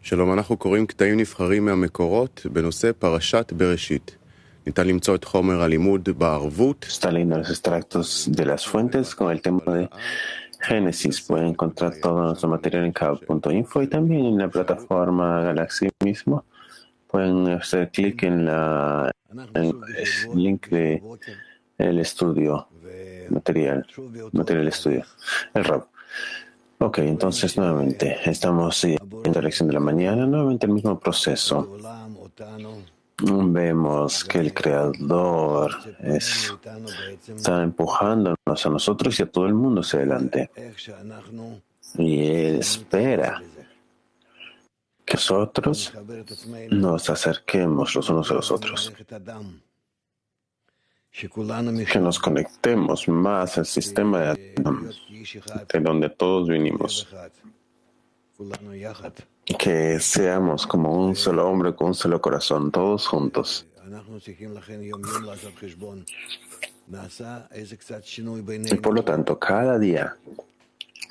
שלום, אנחנו קוראים קטעים נבחרים מהמקורות בנושא פרשת בראשית. ניתן למצוא את חומר הלימוד בערבות. Está leyendo los extractos de las fuentes con el tema de Génesis. Pueden encontrar todo nuestro material en cabo.info y también en la plataforma Galaxy mismo. Pueden hacer clic en el link de el estudio material estudio, el RAW. Ok, entonces nuevamente estamos en la lección de la mañana, nuevamente el mismo proceso. Vemos que el Creador está empujándonos a nosotros y a todo el mundo hacia adelante. Y Él espera que nosotros nos acerquemos los unos a los otros, que nos conectemos más al sistema de Adam, de donde todos vinimos, que seamos como un solo hombre con un solo corazón, todos juntos. Y por lo tanto, cada día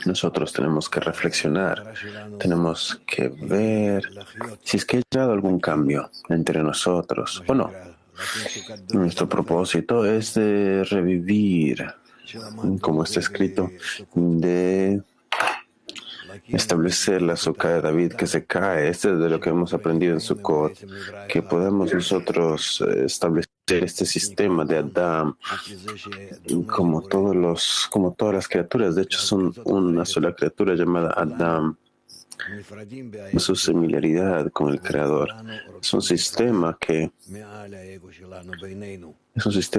nosotros tenemos que reflexionar, tenemos que ver si es que ha llegado algún cambio entre nosotros o no. Nuestro propósito es de revivir, como está escrito, de establecer la azúcar de David que se cae. Este es de lo que hemos aprendido en Sukkot, que podemos nosotros establecer este sistema de Adam como todas las criaturas. De hecho, son una sola criatura llamada Adam. Su similaridad con el Creador es un sistema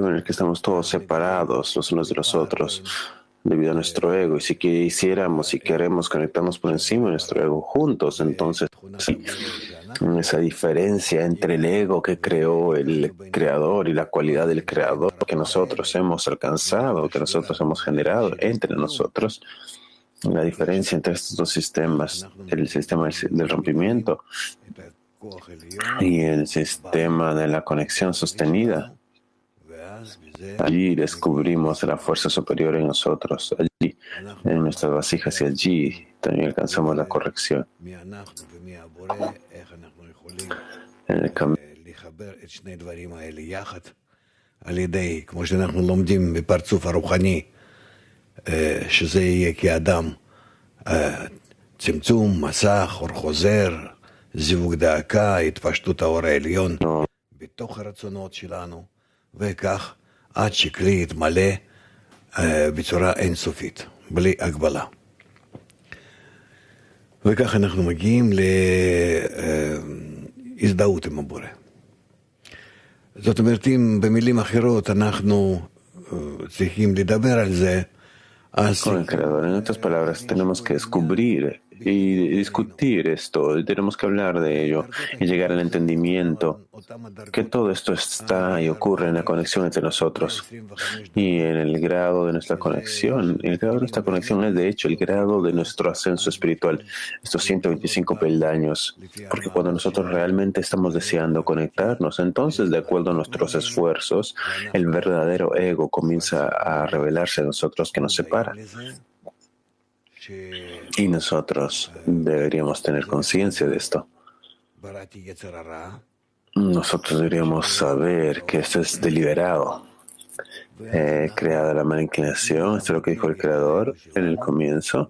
en el que estamos todos separados los unos de los otros debido a nuestro ego. Y si quisiéramos y queremos conectarnos por encima de nuestro ego juntos, entonces esa diferencia entre el ego que creó el Creador y la cualidad del Creador que nosotros hemos alcanzado, que nosotros hemos generado entre nosotros, la diferencia entre estos dos sistemas, el sistema del rompimiento y el sistema de la conexión sostenida. Allí descubrimos la fuerza superior en nosotros, allí en nuestras vasijas, y allí también alcanzamos la corrección. En el camino שזה יהיה כאדם, צמצום, מסך, אור חוזר, זיווג דאקה, התפשטות האור העליון בתוך הרצונות שלנו, וכך עד שכלי יתמלא בצורה אינסופית, בלי הגבלה. וכך אנחנו מגיעים להזדהות עם הבורא. זאת אומרת, אם במילים אחרות אנחנו צריכים לדבר על זה, con el Creador. En otras palabras, tenemos que descubrir y discutir esto, y tenemos que hablar de ello y llegar al entendimiento que todo esto está y ocurre en la conexión entre nosotros y en el grado de nuestra conexión. El grado de nuestra conexión es, de hecho, el grado de nuestro ascenso espiritual, estos 125 peldaños, porque cuando nosotros realmente estamos deseando conectarnos, entonces, de acuerdo a nuestros esfuerzos, el verdadero ego comienza a revelarse a nosotros, que nos separa. Y nosotros deberíamos tener conciencia de esto. Nosotros deberíamos saber que esto es deliberado. Creada la mala inclinación, esto es lo que dijo el Creador en el comienzo.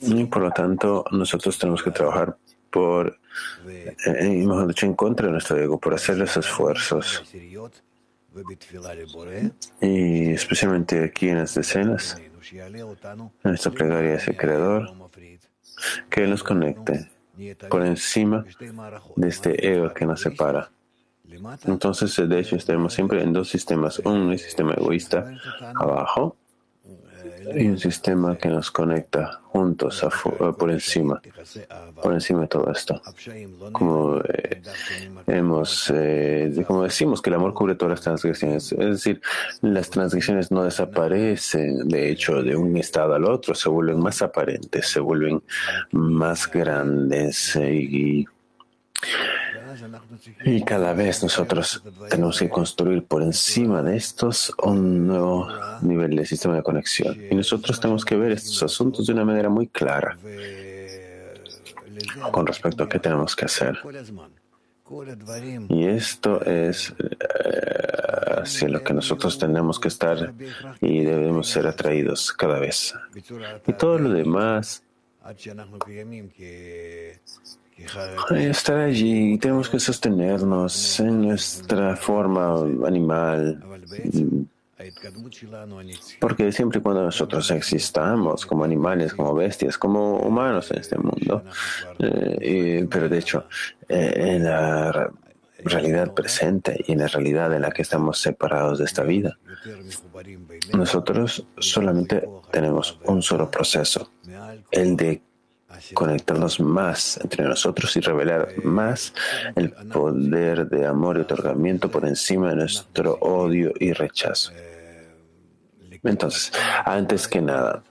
Y por lo tanto, nosotros tenemos que trabajar mejor dicho, en contra de nuestro ego, por hacer los esfuerzos. Y especialmente aquí en las decenas, en nuestra plegaria hacia el Creador, que Él nos conecte por encima de este ego que nos separa. Entonces, de hecho, estaremos siempre en dos sistemas: un sistema egoísta abajo y un sistema que nos conecta juntos por encima de todo esto. Como decimos que el amor cubre todas las transgresiones, es decir, las transgresiones no desaparecen, de hecho, de un estado al otro, se vuelven más aparentes, se vuelven más grandes y cada vez nosotros tenemos que construir por encima de estos un nuevo nivel de sistema de conexión. Y nosotros tenemos que ver estos asuntos de una manera muy clara. con respecto a qué tenemos que hacer. Y esto es hacia lo que nosotros tenemos que estar y debemos ser atraídos cada vez. Y todo lo demás, estar allí, tenemos que sostenernos en nuestra forma animal, porque siempre y cuando nosotros existamos como animales, como bestias, como humanos en este mundo, pero de hecho, en la realidad presente y en la realidad en la que estamos separados de esta vida, nosotros solamente tenemos un solo proceso, el de conectarnos más entre nosotros y revelar más el poder de amor y otorgamiento por encima de nuestro odio y rechazo. Entonces, antes que nada,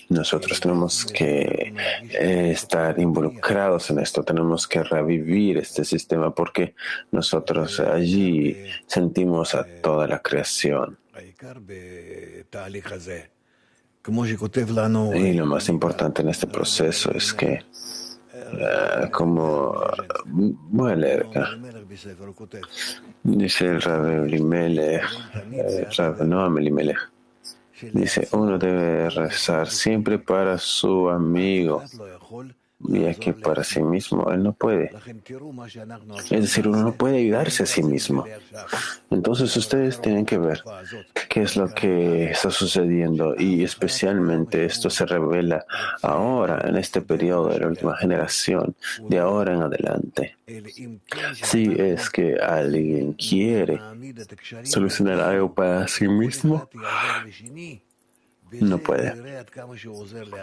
nosotros tenemos que estar involucrados en esto, tenemos que revivir este sistema porque nosotros allí sentimos a toda la creación. Y lo más importante en este proceso es que, como voy a leer acá, dice el Rav Elimelech, Rav Noam Elimelech, dice, uno debe rezar siempre para su amigo, ya que para sí mismo él no puede. Es decir, uno no puede ayudarse a sí mismo. Entonces ustedes tienen que ver qué es lo que está sucediendo y especialmente esto se revela ahora, en este periodo de la última generación, de ahora en adelante. Si es que alguien quiere solucionar algo para sí mismo, no puede.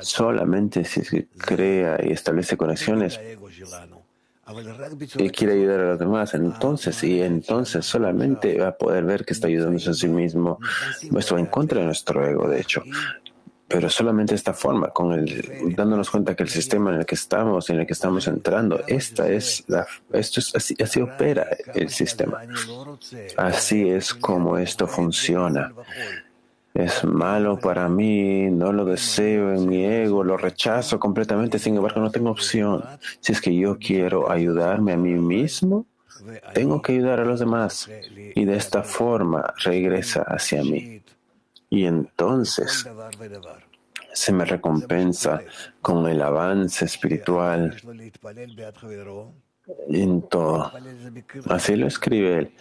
Solamente si se crea y establece conexiones y quiere ayudar a los demás, entonces solamente va a poder ver que está ayudándose a sí mismo. Esto va en contra de nuestro ego, de hecho. Pero solamente de esta forma, dándonos cuenta que el sistema en el que estamos, en el que estamos entrando, así opera el sistema. Así es como esto funciona. Es malo para mí, no lo deseo en mi ego, lo rechazo completamente, sin embargo no tengo opción. Si es que yo quiero ayudarme a mí mismo, tengo que ayudar a los demás. Y de esta forma regresa hacia mí. Y entonces se me recompensa con el avance espiritual en todo. Así lo escribe él,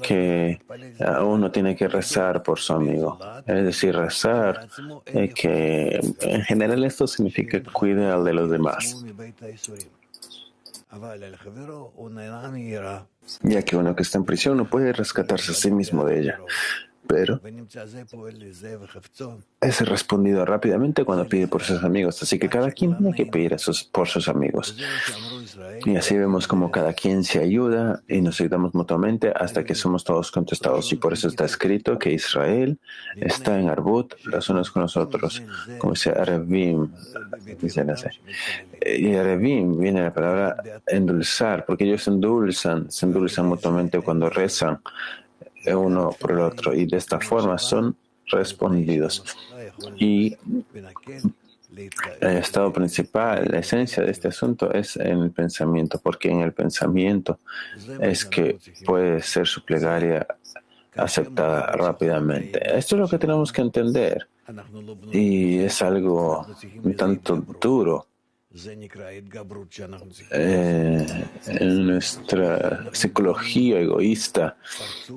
que uno tiene que rezar por su amigo. Es decir, rezar, que en general esto significa cuidar de los demás. Ya que uno que está en prisión no puede rescatarse a sí mismo de ella. Pero es respondido rápidamente cuando pide por sus amigos. Así que cada quien tiene que pedir por sus amigos. Y así vemos como cada quien se ayuda y nos ayudamos mutuamente hasta que somos todos contestados. Y por eso está escrito que Israel está en Arbut los unos con los otros. Como dice Arevim. Y Arevim viene la palabra endulzar, porque ellos se endulzan mutuamente cuando rezan uno por el otro, y de esta forma son respondidos. Y el estado principal, la esencia de este asunto es en el pensamiento, porque en el pensamiento es que puede ser su plegaria aceptada rápidamente. Esto es lo que tenemos que entender, y es algo un tanto duro. En nuestra psicología egoísta,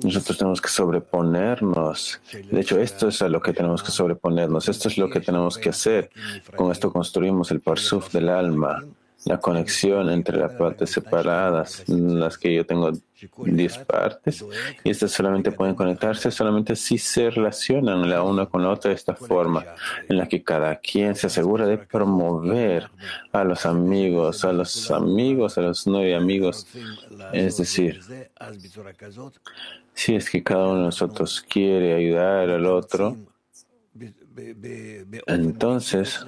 nosotros tenemos que sobreponernos. De hecho, esto es a lo que tenemos que sobreponernos. Esto es lo que tenemos que hacer. Con esto construimos el parsuf del alma, la conexión entre las partes separadas, las que yo tengo 10 partes, y estas solamente pueden conectarse solamente si se relacionan la una con la otra de esta forma, en la que cada quien se asegura de promover a los amigos, a los 9 amigos. Es decir, si es que cada uno de nosotros quiere ayudar al otro, entonces,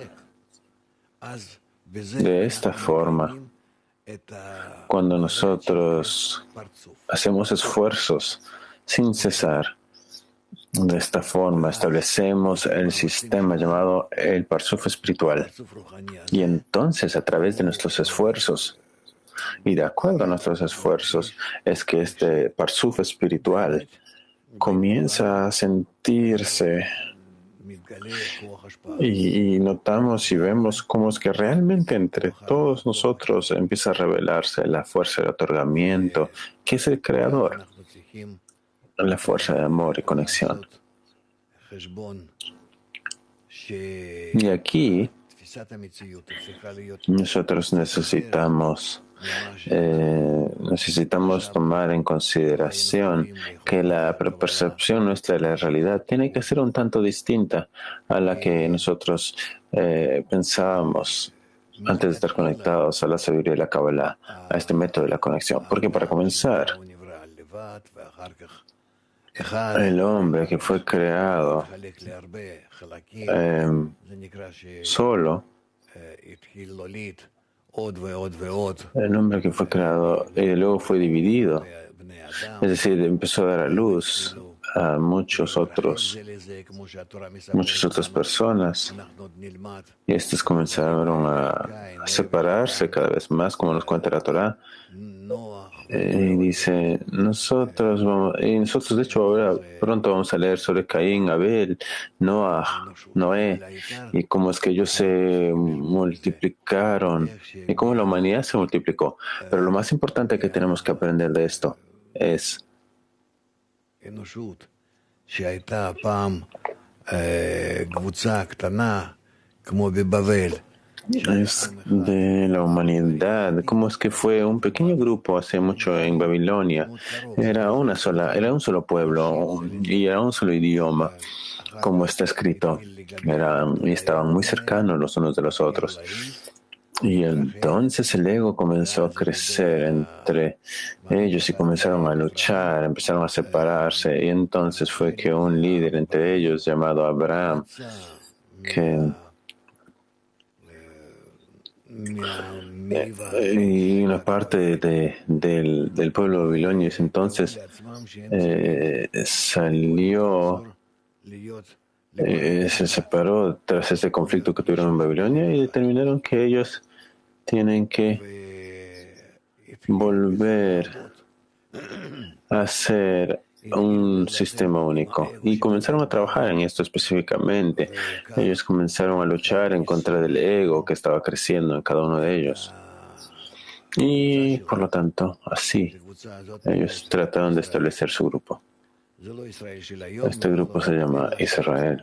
de esta forma, cuando nosotros hacemos esfuerzos sin cesar De esta forma establecemos el sistema llamado el Parsuf espiritual. Y entonces, a través de nuestros esfuerzos, y de acuerdo a nuestros esfuerzos, es que este Parsuf espiritual comienza a sentirse y notamos y vemos cómo es que realmente entre todos nosotros empieza a revelarse la fuerza del otorgamiento, que es el creador, la fuerza de amor y conexión. Y aquí nosotros necesitamos tomar en consideración que la percepción nuestra de la realidad tiene que ser un tanto distinta a la que nosotros pensábamos antes de estar conectados a la sabiduría de la Kabbalah, a este método de la conexión. Porque para comenzar, el hombre que fue creado solo, el hombre que fue creado y luego fue dividido, es decir, empezó a dar a luz a muchas otras personas, y estos comenzaron a separarse cada vez más, como nos cuenta la Torá. Y dice, nosotros de hecho ahora pronto vamos a leer sobre Caín, Abel, Noé, y cómo es que ellos se multiplicaron y cómo la humanidad se multiplicó. Pero lo más importante que tenemos que aprender de esto es de la humanidad, cómo es que fue un pequeño grupo hace mucho en Babilonia. Era un solo pueblo y era un solo idioma, como está escrito. Y estaban muy cercanos los unos de los otros. Y entonces el ego comenzó a crecer entre ellos y comenzaron a luchar, empezaron a separarse. Y entonces fue que un líder entre ellos, llamado Abraham, y una parte del pueblo babilonio entonces se separó tras ese conflicto que tuvieron en Babilonia y determinaron que ellos tienen que volver a ser un sistema único. Y comenzaron a trabajar en esto específicamente. Ellos comenzaron a luchar en contra del ego que estaba creciendo en cada uno de ellos. Y por lo tanto, así, ellos trataron de establecer su grupo. Este grupo se llama Israel.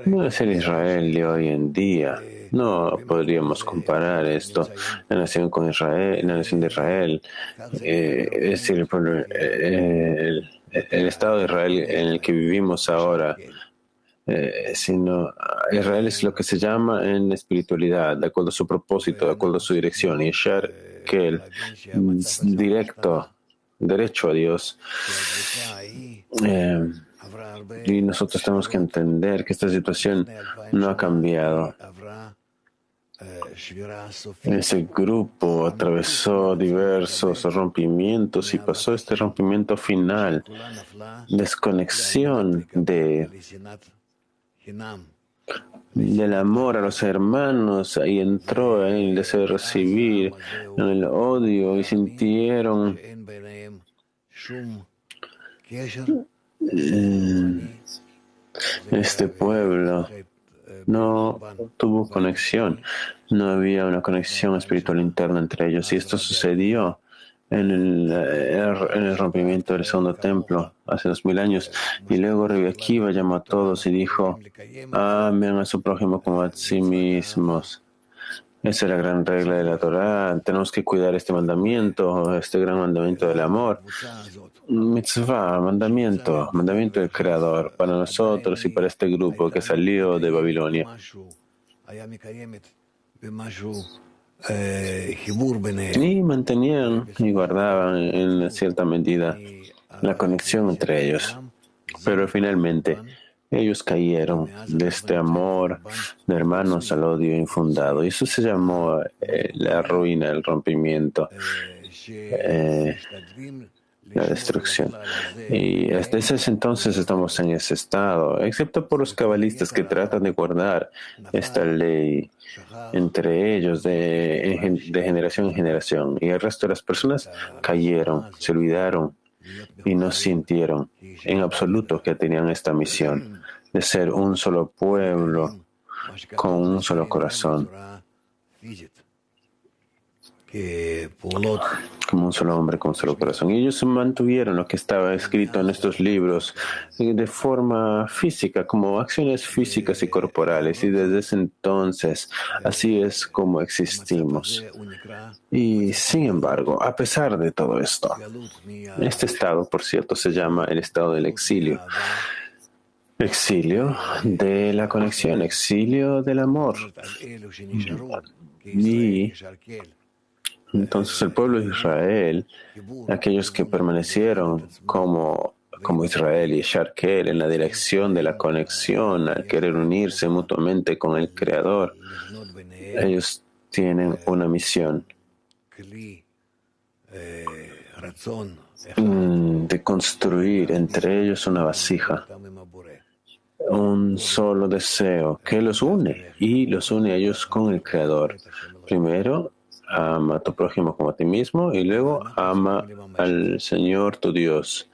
No es el Israel de hoy en día. No podríamos comparar esto, la nación con Israel, la nación de Israel, es decir, el Estado de Israel en el que vivimos ahora, sino Israel es lo que se llama en espiritualidad, de acuerdo a su propósito, de acuerdo a su dirección, y Yashar Kel, derecho a Dios. Y nosotros tenemos que entender que esta situación no ha cambiado. Ese grupo atravesó diversos rompimientos y pasó este rompimiento final, desconexión del amor a los hermanos, y entró en el deseo de recibir, en el odio, y sintieron este pueblo no tuvo conexión, no había una conexión espiritual interna entre ellos, y esto sucedió en el rompimiento del segundo templo hace 2000 años. Y luego Rabbi Akiva llamó a todos y dijo: amen a su prójimo como a sí mismos. Esa es la gran regla de la Torá. Tenemos que cuidar este mandamiento, este gran mandamiento del amor. Mitzvah, mandamiento del Creador para nosotros y para este grupo que salió de Babilonia. Y mantenían y guardaban en cierta medida la conexión entre ellos. Pero finalmente ellos cayeron de este amor de hermanos al odio infundado. Y eso se llamó la ruina, el rompimiento. la destrucción. Y desde ese entonces estamos en ese estado, excepto por los cabalistas que tratan de guardar esta ley entre ellos de generación en generación. Y el resto de las personas cayeron, se olvidaron y no sintieron en absoluto que tenían esta misión de ser un solo pueblo con un solo corazón, como un solo hombre con un solo corazón. Y ellos mantuvieron lo que estaba escrito en estos libros de forma física, como acciones físicas y corporales. Y desde ese entonces, así es como existimos. Y sin embargo, a pesar de todo esto, este estado, por cierto, se llama el estado del exilio. Exilio de la conexión, exilio del amor. Y entonces el pueblo de Israel, aquellos que permanecieron como Israel y Sharkel en la dirección de la conexión, al querer unirse mutuamente con el Creador, ellos tienen una misión de construir entre ellos una vasija, un solo deseo que los une y los une a ellos con el Creador. Primero, ama a tu prójimo como a ti mismo y luego ama al Señor tu Dios.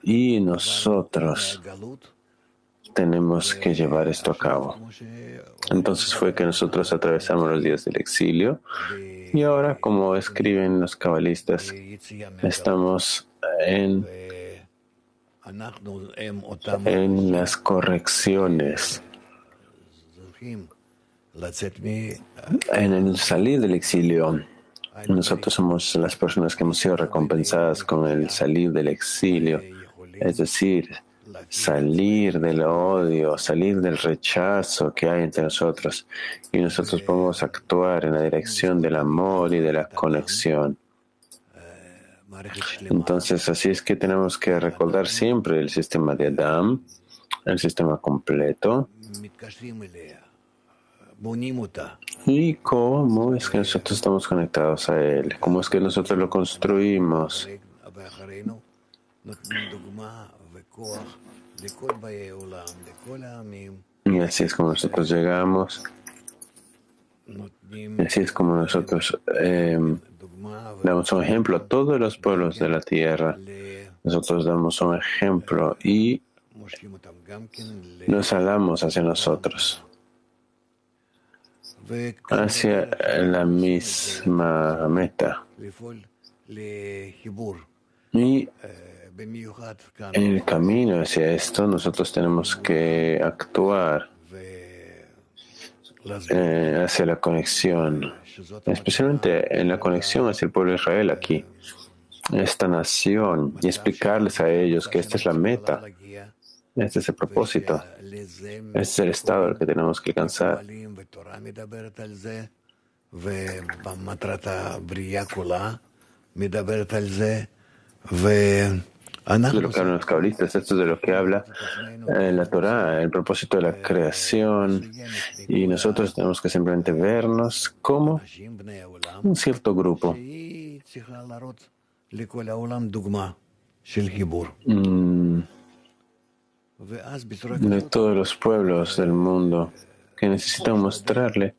Y nosotros tenemos que llevar esto a cabo. Entonces fue que nosotros atravesamos los días del exilio y ahora, como escriben los cabalistas, estamos en las correcciones, en el salir del exilio. Nosotros somos las personas que hemos sido recompensadas con el salir del exilio, es decir, salir del odio, salir del rechazo que hay entre nosotros, y nosotros podemos actuar en la dirección del amor y de la conexión. Entonces, así es que tenemos que recordar siempre el sistema de Adam, el sistema completo, y cómo es que nosotros estamos conectados a él, cómo es que nosotros lo construimos. Y así es como nosotros llegamos, y así es como nosotros damos un ejemplo a todos los pueblos de la tierra. Nosotros damos un ejemplo y los jalamos hacia nosotros, hacia la misma meta. Y en el camino hacia esto, nosotros tenemos que actuar hacia la conexión, especialmente en la conexión hacia el pueblo de Israel aquí, esta nación, y explicarles a ellos que esta es la meta, este es el propósito, este es el estado al que tenemos que alcanzar. Esto es de lo que hablan los cabalistas, esto es de lo que habla la Torá, el propósito de la creación, y nosotros tenemos que simplemente vernos como un cierto grupo de todos los pueblos del mundo que necesitan mostrarle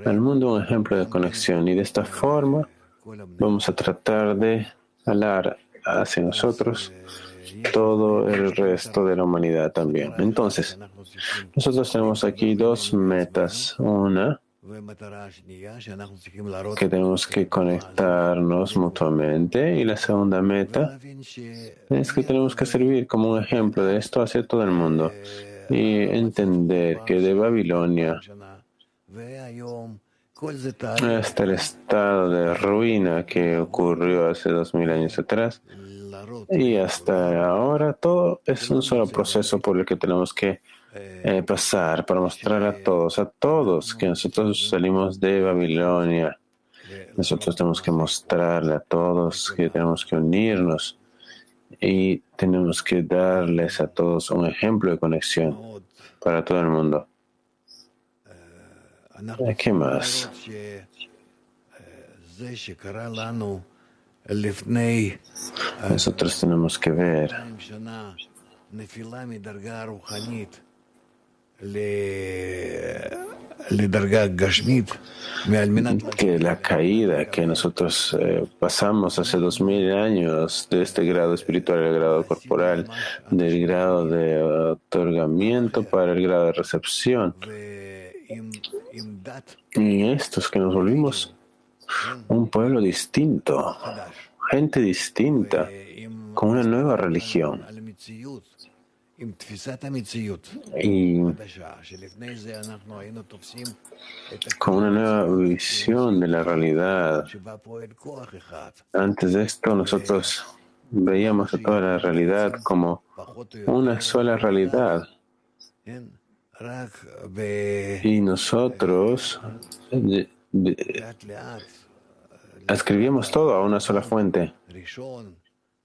al mundo un ejemplo de conexión, y de esta forma vamos a tratar de jalar hacia nosotros todo el resto de la humanidad también. Entonces, nosotros tenemos aquí dos metas. Una, que tenemos que conectarnos mutuamente, y la segunda meta es que tenemos que servir como un ejemplo de esto hacia todo el mundo y entender que de Babilonia hasta el estado de ruina que ocurrió hace 2000 años atrás y hasta ahora, todo es un solo proceso por el que tenemos que pasar para mostrar a todos que nosotros salimos de Babilonia. Nosotros tenemos que mostrarle a todos que tenemos que unirnos y tenemos que darles a todos un ejemplo de conexión para todo el mundo. ¿Qué más? לפני Nosotros tenemos que ver 2,000 שנה נפילה מדרגה רוחנית לדרגה גשמית, על מנת que la caída que nosotros pasamos hace 2000 años de este grado espiritual al grado corporal, del grado de otorgamiento para el grado de recepción. ועם דת Y estos que nos volvimos un pueblo distinto, חדש, gente distinta, ועם con una nueva religión. על המציאות, עם תפיסת המציאות Y חדשה, שלפני זה אנחנו היינו תופסים את con una nueva visión de la realidad. שבה פועל כוח אחד, Antes de esto, nosotros veíamos a toda la realidad como פחות או יותר, una sola realidad. כן? רק Y nosotros לאט לאט, escribíamos todo a una sola fuente. ראשון,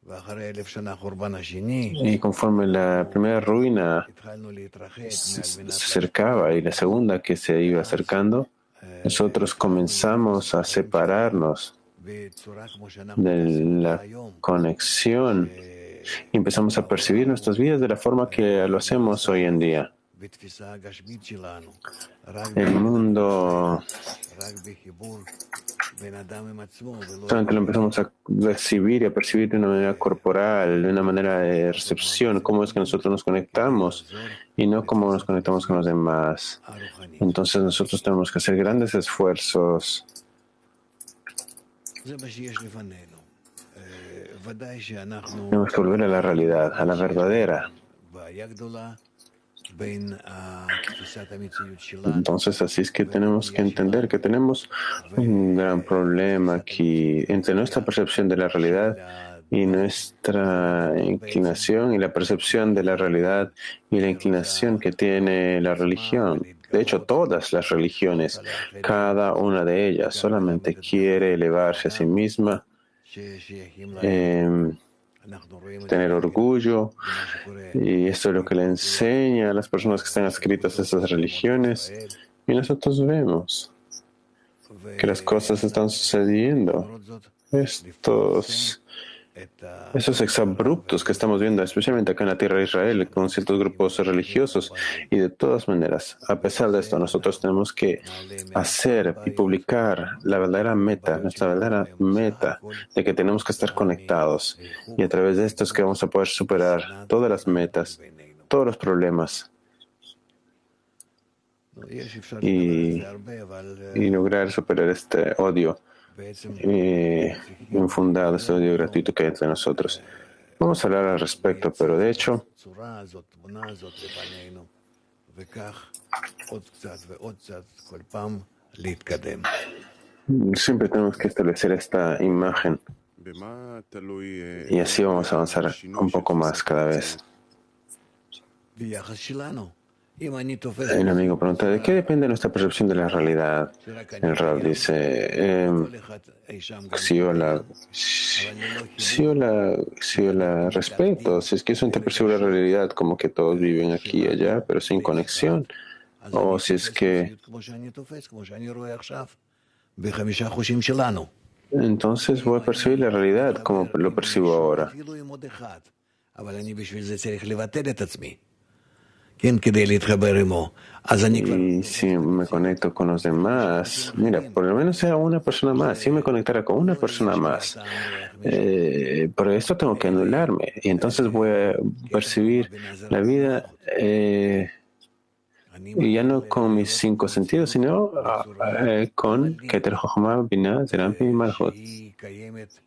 ואחרי 1000 שנה חורבן השני, Y conforme la primera ruina התחלנו להתרחק se מעל מנת acercaba y la segunda que se iba acercando, nosotros comenzamos a separarnos בצורה כמו שאנחנו de עושים la אותה היום. conexión y empezamos a percibir nuestras vidas de la forma que lo hacemos hoy en día. בתפיסה הגשמית שלנו, רק El mundo בחיבור בין אדם עם עצמו, ולא solamente lo empezamos a recibir y a percibir de una manera corporal, de una manera de recepción, cómo es que nosotros nos conectamos y no cómo nos conectamos con los demás. הרוחנית. Entonces nosotros tenemos que hacer grandes esfuerzos. זה מה שיש לפנינו. ודאי שאנחנו Tenemos que volver a la realidad, a la verdadera. בעיה גדולה בין תפיסת המציאות שלנו, Entonces así es que tenemos que entender que tenemos un gran problema aquí entre nuestra percepción de la realidad y nuestra inclinación y la percepción de la realidad y la inclinación que tiene la religión. De hecho, todas las religiones, cada una de ellas solamente quiere elevarse a sí misma, ששייכים להם. אנחנו רואים את tener orgullo, מה שקורה y esto es lo que le enseña a las personas que están adscritas a esas religiones. Y nosotros vemos que las cosas están sucediendo. למרות זאת, Esos exabruptos que estamos viendo, especialmente acá en la tierra de Israel, con ciertos grupos religiosos, y de todas maneras, a pesar de esto, nosotros tenemos que hacer y publicar la verdadera meta, nuestra verdadera meta, de que tenemos que estar conectados, y a través de esto es que vamos a poder superar todas las metas, todos los problemas, יש אפשר y, לדבר על זה הרבה, אבל y lograr superar este odio בעצם infundado, este odio gratuito que hay entre nosotros. Vamos a hablar al respecto, pero de hecho, הצורה הזאת, תמונה הזאת לפנינו, וכך עוד קצת ועוד קצת, כל פעם להתקדם. siempre tenemos que establecer esta imagen במה תלוי y así vamos a avanzar un poco más cada vez. ביחס שלנו. אם אני תופס El amigo pregunta, ¿de qué depende nuestra percepción de la realidad? El Rab dice, כל אחד אי שם גם, si yo la, si yo la respeto, si es que eso interpercibe la realidad como que todos viven aquí y allá, pero sin conexión, אז o אני si es תופס que מציאות כמו שאני תופס, כמו שאני רואה עכשיו, בחמישה חושים שלנו. entonces voy a percibir la realidad como lo percibo ahora. אפילו עם עוד אחד, אבל אני בשביל זה צריך לבטל את עצמי. כן, כדי להתחבר עמו. אז אני כבר... Y si me conecto con los demás, mira, por lo menos sea una persona más, si me conectara con una persona más, por esto tengo que anularme y entonces voy a percibir la vida y ya no con mis 5 sentidos, sino con Keter Jochma, Binah, Zerampi y Malchut. שהיא קיימת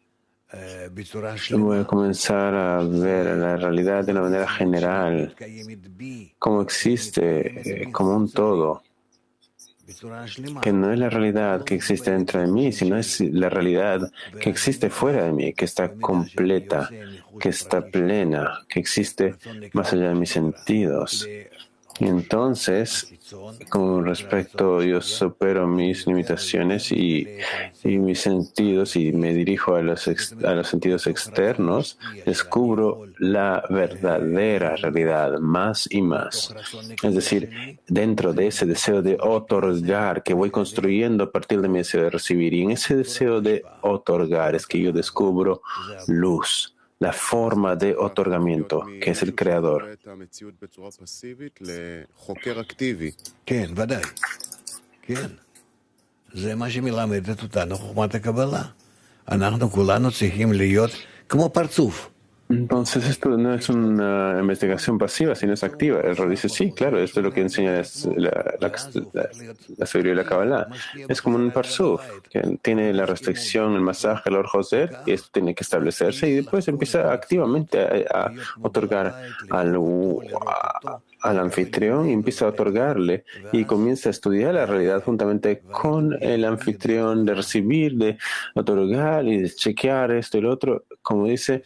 בצורה Voy שלמה. a comenzar a ver la realidad de una manera general, קיימת בי, como existe, como un todo, בצורה שלמה. que no es la realidad que existe dentro de mí, sino es la realidad que existe fuera de mí, que está completa, que está plena, que existe más allá de mis sentidos. Y entonces, con respecto, yo supero mis limitaciones y mis sentidos y me dirijo a los sentidos externos, descubro la verdadera realidad más y más. Es decir, dentro de ese deseo de otorgar que voy construyendo a partir de mi deseo de recibir, y en ese deseo de otorgar es que yo descubro luz, la forma de otorgamiento, que es el creador. כן, ודאי. כן. זה מה שמלמדת אותנו חוכמת הקבלה. אנחנו כולנו צריכים להיות כמו פרצוף. Entonces, esto no es una investigación pasiva, sino es activa. El rol dice, sí, claro, esto es lo que enseña la sabiduría de la Kabbalah. Es como un parsuf, que tiene la restricción, el masaje, el orjoser, y esto tiene que establecerse y después empieza activamente a otorgar al anfitrión y empieza a otorgarle y comienza a estudiar la realidad juntamente con el anfitrión, de recibir, de otorgar y de chequear esto y lo otro, como dice,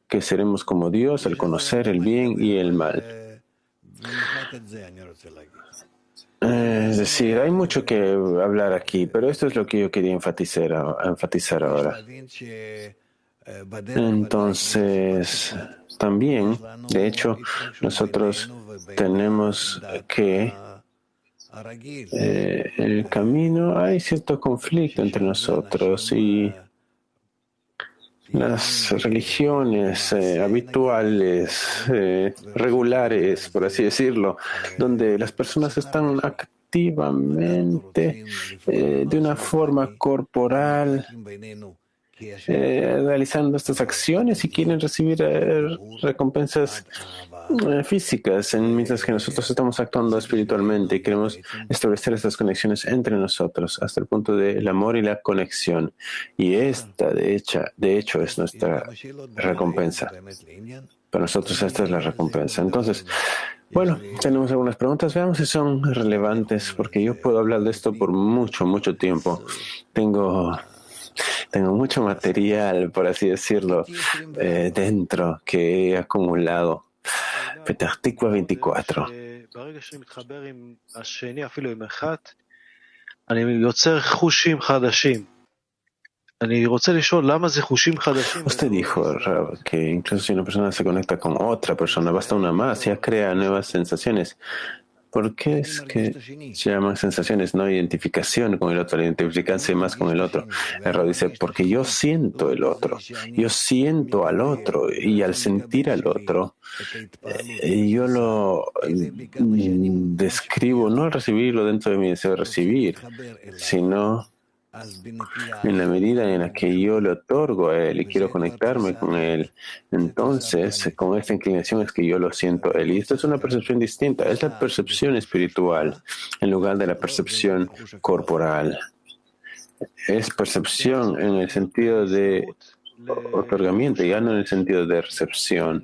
que seremos como Dios al conocer el bien y el mal. Es decir, hay mucho que hablar aquí, pero esto es lo que yo quería enfatizar ahora. Entonces, también, de hecho, nosotros tenemos que en el camino hay cierto conflicto entre nosotros y las religiones habituales, regulares, por así decirlo, donde las personas están activamente de una forma corporal realizando estas acciones y quieren recibir recompensas físicas, mientras que nosotros estamos actuando espiritualmente y queremos establecer estas conexiones entre nosotros hasta el punto del amor y la conexión. Y esta, de hecho, es nuestra recompensa. Para nosotros esta es la recompensa. Entonces, bueno, tenemos algunas preguntas. Veamos si son relevantes, porque yo puedo hablar de esto por mucho, mucho tiempo. Tengo mucho material, por así decirlo, dentro que he acumulado. Petah Tikva 24. Usted dijo, Rab, que incluso si una persona se conecta con otra persona, basta una más, ya crea nuevas sensaciones. ¿Por qué es que se llaman sensaciones, no identificación con el otro, identificarse más con el otro? El Rab dice, porque yo siento el otro, yo siento al otro, y al sentir al otro, yo lo describo, no al recibirlo dentro de mi deseo de recibir, sino en la medida en la que yo le otorgo a él y quiero conectarme con él, entonces con esta inclinación es que yo lo siento a él. Y esto es una percepción distinta, es la percepción espiritual en lugar de la percepción corporal. Es percepción en el sentido de otorgamiento, ya no en el sentido de recepción.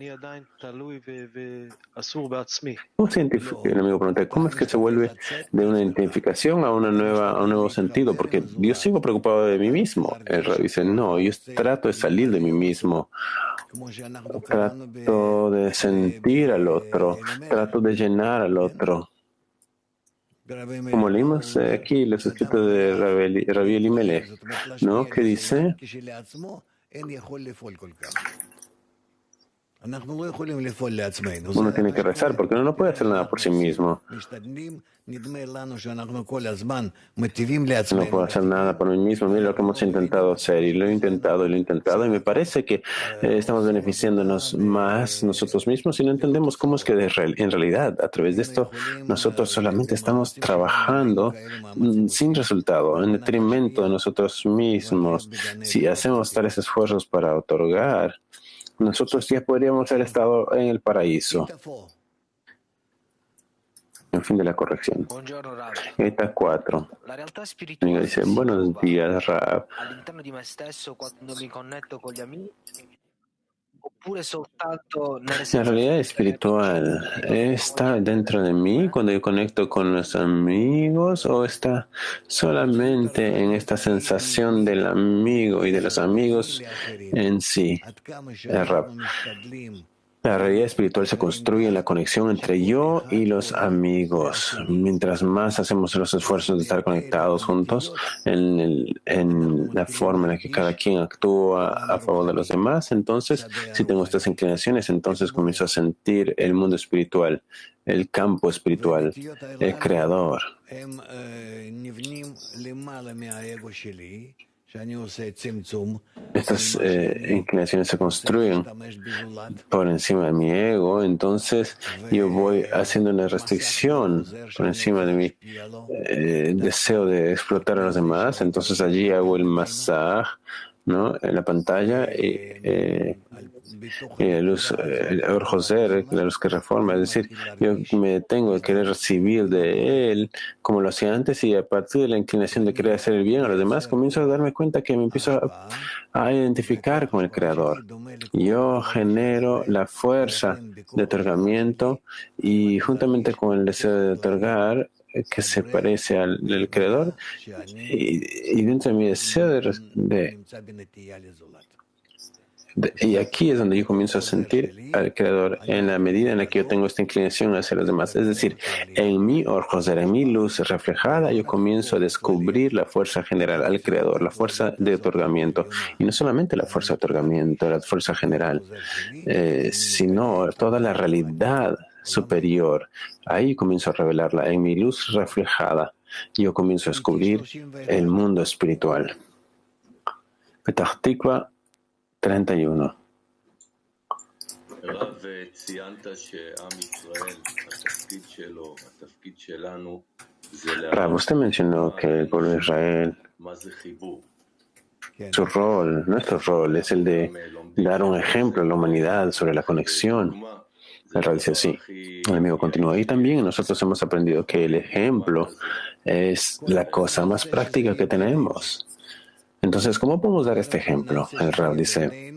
¿Cómo se identifica? El amigo pregunta, ¿cómo es que se vuelve de una identificación a un nuevo sentido? Porque yo sigo preocupado de mí mismo. El Rab dice, no, yo trato de salir de mí mismo. Trato de sentir al otro, trato de llenar al otro. Como leímos aquí los escritos de Rabbi Elimelech, ¿no? Que dice, uno tiene que rezar porque uno no puede hacer nada por sí mismo. No puedo hacer nada por mí mismo. Mira lo que hemos intentado hacer y lo he intentado y me parece que estamos beneficiándonos más nosotros mismos y no entendemos cómo es que en realidad a través de esto nosotros solamente estamos trabajando sin resultado, en detrimento de nosotros mismos. Si hacemos tales esfuerzos para otorgar, nosotros ya podríamos haber estado en el paraíso. En fin de la corrección. Eta 4. Y dice, buenos días, Rab. La realidad espiritual está dentro de mí cuando yo conecto con los amigos o está solamente en esta sensación del amigo y de los amigos en sí. Rab. La realidad espiritual se construye en la conexión entre yo y los amigos. Mientras más hacemos los esfuerzos de estar conectados juntos en la forma en la que cada quien actúa a favor de los demás, entonces, si tengo estas inclinaciones, entonces comienzo a sentir el mundo espiritual, el campo espiritual, el creador. Estas inclinaciones se construyen por encima de mi ego, entonces yo voy haciendo una restricción por encima de mi deseo de explotar a los demás, entonces allí hago el masaje, ¿no?, en la pantalla y la luz, el Or-Joser, la luz que reforma, es decir, yo me tengo que querer recibir de él como lo hacía antes y a partir de la inclinación de querer hacer el bien a los demás, comienzo a darme cuenta que me empiezo a identificar con el Creador. Yo genero la fuerza de otorgamiento y juntamente con el deseo de otorgar, que se parece al del Creador, y dentro de mi deseo y aquí es donde yo comienzo a sentir al Creador en la medida en la que yo tengo esta inclinación hacia los demás. Es decir, en mi Or-Joser, en mi luz reflejada, yo comienzo a descubrir la fuerza general al Creador, la fuerza de otorgamiento. Y no solamente la fuerza de otorgamiento, la fuerza general, sino toda la realidad superior. Ahí comienzo a revelarla. En mi luz reflejada, yo comienzo a descubrir el mundo espiritual. Petah Tikva 31. Rav, usted mencionó que el pueblo de Israel, su rol, nuestro rol, es el de dar un ejemplo a la humanidad sobre la conexión. El Rav dice así. El amigo continúa. Y también nosotros hemos aprendido que el ejemplo es la cosa más práctica que tenemos. Entonces, ¿cómo podemos dar este ejemplo? El Rav dice,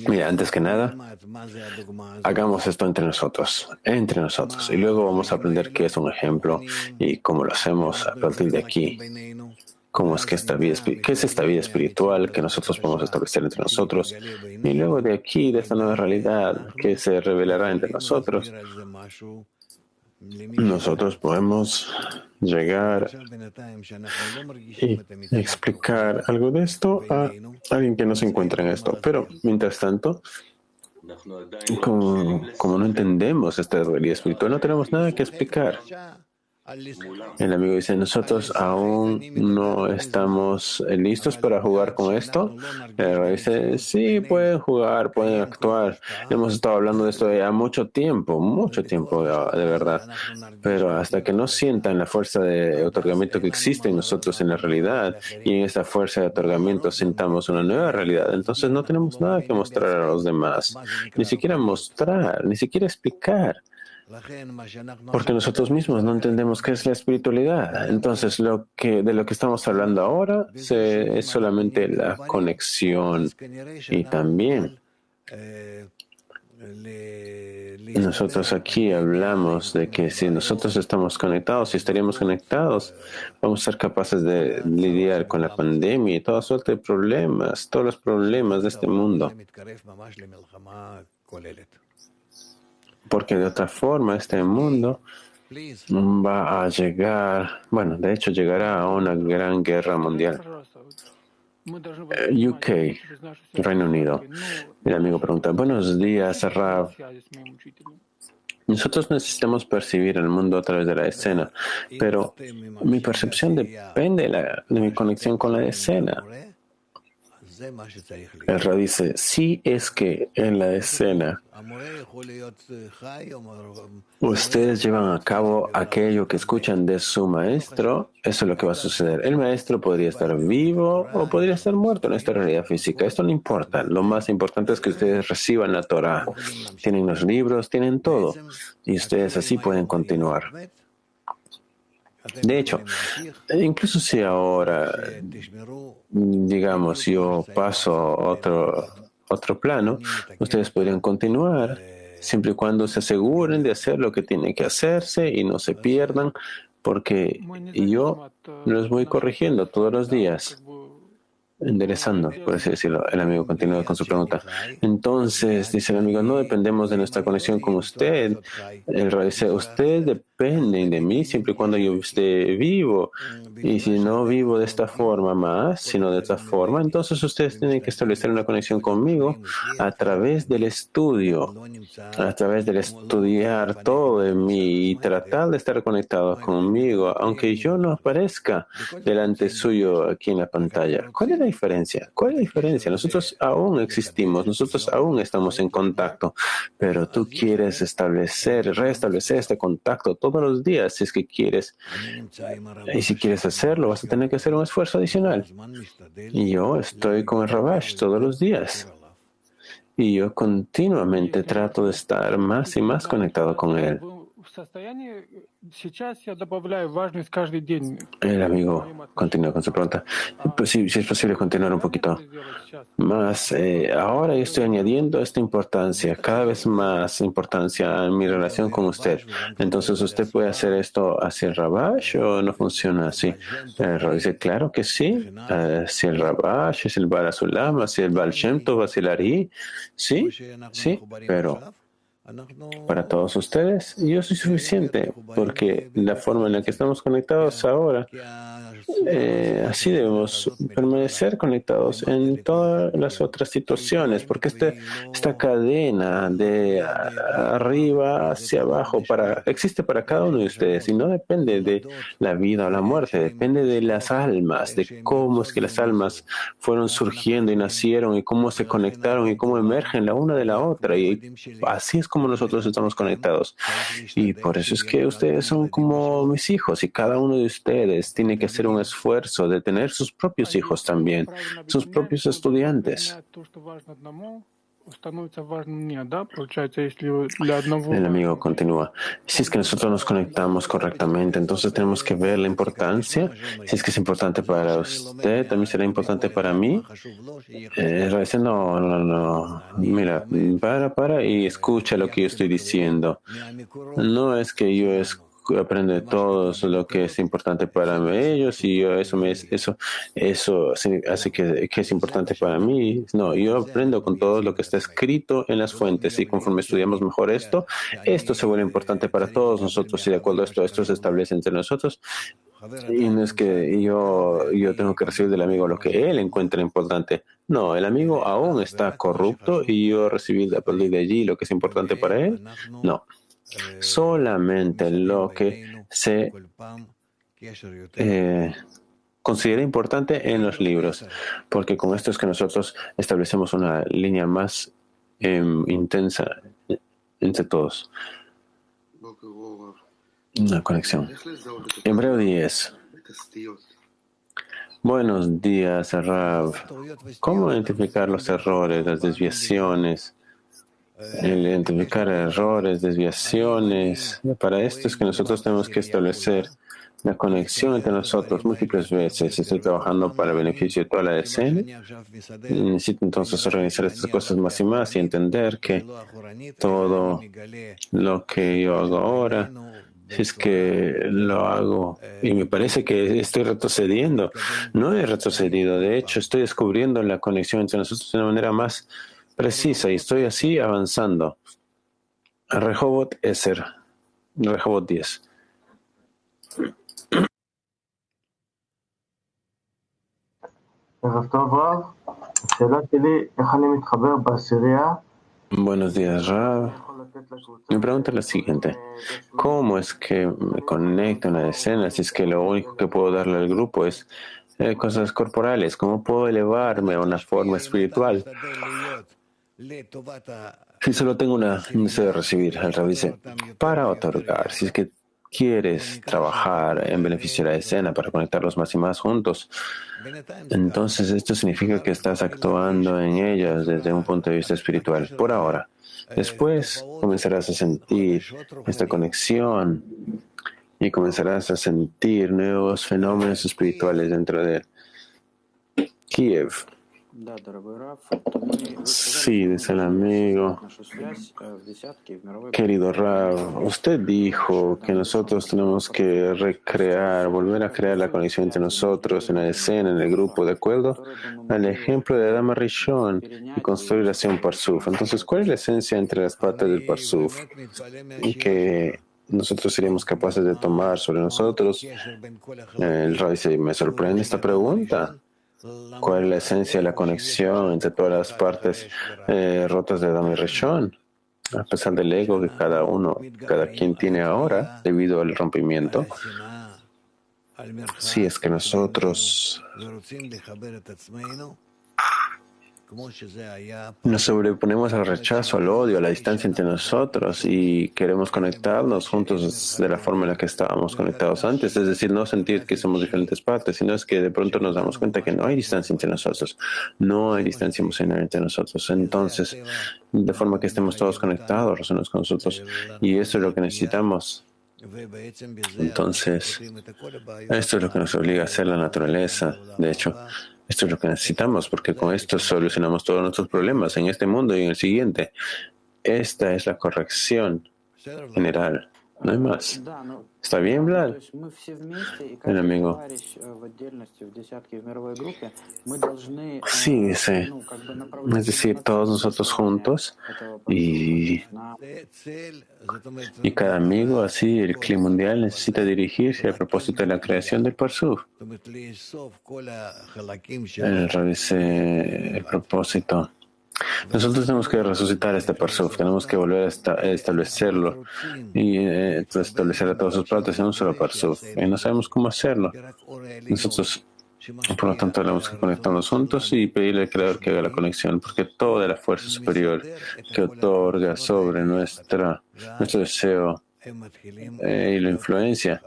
mira, antes que nada, hagamos esto entre nosotros, y luego vamos a aprender qué es un ejemplo y cómo lo hacemos a partir de aquí. ¿Cómo es que qué es esta vida espiritual que nosotros podemos establecer entre nosotros? Y luego de aquí, de esta nueva realidad que se revelará entre nosotros, nosotros podemos llegar y explicar algo de esto a alguien que no se encuentra en esto. Pero, mientras tanto, como no entendemos esta realidad espiritual, no tenemos nada que explicar. El amigo dice, nosotros aún no estamos listos para jugar con esto. El dice, sí, pueden jugar, pueden actuar. Hemos estado hablando de esto ya mucho tiempo de verdad. Pero hasta que no sientan la fuerza de otorgamiento que existe en nosotros en la realidad y en esa fuerza de otorgamiento sintamos una nueva realidad, entonces no tenemos nada que mostrar a los demás. Ni siquiera mostrar, ni siquiera explicar. Porque nosotros mismos no entendemos qué es la espiritualidad. Entonces, de lo que estamos hablando ahora es solamente la conexión. Y también nosotros aquí hablamos de que si nosotros estamos conectados, si estaríamos conectados, vamos a ser capaces de lidiar con la pandemia y toda suerte de problemas, todos los problemas de este mundo. Porque de otra forma este mundo va a llegar, bueno, de hecho llegará a una gran guerra mundial. UK, Reino Unido. El amigo pregunta, buenos días, Rav. Nosotros necesitamos percibir el mundo a través de la escena, pero mi percepción depende de mi conexión con la escena. El Rav dice, si es que en la escena ustedes llevan a cabo aquello que escuchan de su maestro, eso es lo que va a suceder. El maestro podría estar vivo o podría estar muerto en esta realidad física. Esto no importa. Lo más importante es que ustedes reciban la Torah. Tienen los libros, tienen todo. Y ustedes así pueden continuar. De hecho, incluso si ahora, digamos, yo paso a otro plano, ustedes podrían continuar siempre y cuando se aseguren de hacer lo que tiene que hacerse y no se pierdan, porque yo los voy corrigiendo todos los días. enderezando, por así decirlo. El amigo continúa con su pregunta. Entonces, dice el amigo, no dependemos de nuestra conexión con usted. El Ra dice, ustedes dependen de mí siempre y cuando yo esté vivo. Y si no vivo de esta forma más, sino de esta forma, entonces ustedes tienen que establecer una conexión conmigo a través del estudio, a través del estudiar todo de mí y tratar de estar conectados conmigo, aunque yo no aparezca delante suyo aquí en la pantalla. ¿Cuál es la diferencia? ¿Cuál es la diferencia? Nosotros aún existimos, nosotros aún estamos en contacto, pero tú quieres restablecer este contacto todos los días si es que quieres. Y si quieres hacerlo, vas a tener que hacer un esfuerzo adicional. Y yo estoy con el Rabash todos los días. Y yo continuamente trato de estar más y más conectado con él. El amigo continúa con su pregunta. Pues si es posible continuar un poquito más. Ahora yo estoy añadiendo esta importancia, cada vez más importancia en mi relación con usted. Entonces, ¿usted puede hacer esto hacia el Rabash o no funciona así? El Rav dice, claro que sí. Si el Rabash, si el Baal Sulam, si el Baal Shem Tov, si el Ari, sí, pero para todos ustedes, yo soy suficiente, porque la forma en la que estamos conectados ahora, así debemos permanecer conectados en todas las otras situaciones, porque esta cadena de arriba hacia abajo existe para cada uno de ustedes y no depende de la vida o la muerte, depende de las almas, de cómo es que las almas fueron surgiendo y nacieron y cómo se conectaron y cómo emergen la una de la otra. Y así es como nosotros estamos conectados. Y por eso es que ustedes son como mis hijos y cada uno de ustedes tiene que hacer un esfuerzo de tener sus propios hijos también, sus propios estudiantes. El amigo continúa. Si es que nosotros nos conectamos correctamente, entonces tenemos que ver la importancia. Si es que es importante para usted, también será importante para mí. Dice, no. Mira, para y escucha lo que yo estoy diciendo. No es que yo aprendo de todos lo que es importante para ellos y eso hace que es importante para mí. No, yo aprendo con todo lo que está escrito en las fuentes y conforme estudiamos mejor esto se vuelve importante para todos nosotros y de acuerdo a esto se establece entre nosotros. Y no es que yo tengo que recibir del amigo lo que él encuentra importante. No, el amigo aún está corrupto y yo recibí a partir de allí lo que es importante para él. No. Solamente lo que se considera importante en los libros, porque con esto es que nosotros establecemos una línea más intensa entre todos. Una conexión. Hebreo 10. Buenos días, Rav. ¿Cómo identificar los errores, las desviaciones? El identificar errores, desviaciones. Para esto es que nosotros tenemos que establecer la conexión entre nosotros múltiples veces. Estoy trabajando para el beneficio de toda la escena. Necesito entonces organizar estas cosas más y más y entender que todo lo que yo hago ahora, si es que lo hago y me parece que estoy retrocediendo, no he retrocedido. De hecho, estoy descubriendo la conexión entre nosotros de una manera más precisa y estoy así avanzando. Rehobot 10. Buenos días, Rav. Mi pregunta es la siguiente. ¿Cómo es que me conecto a una escena si es que lo único que puedo darle al grupo es cosas corporales? ¿Cómo puedo elevarme a una forma espiritual? Si solo tengo una necesidad de recibir, el Rav dice, para otorgar, si es que quieres trabajar en beneficio de la escena para conectarlos más y más juntos, entonces esto significa que estás actuando en ellas desde un punto de vista espiritual. Por ahora. Después comenzarás a sentir esta conexión y comenzarás a sentir nuevos fenómenos espirituales dentro de Kiev. Sí, dice el amigo. Querido Rav, usted dijo que nosotros tenemos que recrear, volver a crear la conexión entre nosotros en la escena, en el grupo, de acuerdo al ejemplo de Adama Rishon, y construir así un Parsuf. Entonces, ¿cuál es la esencia entre las partes del Parsuf que nosotros seríamos capaces de tomar sobre nosotros? El Rav dice, me sorprende esta pregunta. ¿Cuál es la esencia de la conexión entre todas las partes rotas de Adam y Rishon? A pesar del ego que cada quien tiene ahora debido al rompimiento, si es que nosotros nos sobreponemos al rechazo, al odio, a la distancia entre nosotros y queremos conectarnos juntos de la forma en la que estábamos conectados antes, es decir, no sentir que somos diferentes partes, sino es que de pronto nos damos cuenta que no hay distancia entre nosotros, no hay distancia emocional entre nosotros. Entonces, de forma que estemos todos conectados los unos con nosotros, y eso es lo que necesitamos. Entonces, esto es lo que nos obliga a hacer la naturaleza. De hecho, esto es lo que necesitamos, porque con esto solucionamos todos nuestros problemas en este mundo y en el siguiente. Esta es la corrección general. No hay más. ¿Está bien, Vlad? El amigo. Sí, dice. Es decir, todos nosotros juntos y cada amigo, así, el clima mundial necesita dirigirse al propósito de la creación del Parsuf. El propósito. Nosotros tenemos que resucitar este Parsuf, tenemos que volver a establecerlo y establecer a todos sus partes en un solo Parsuf. Y no sabemos cómo hacerlo. Nosotros, por lo tanto, tenemos que conectarnos juntos y pedirle al Creador que haga la conexión, porque toda la fuerza superior que otorga sobre nuestro deseo y la influencia,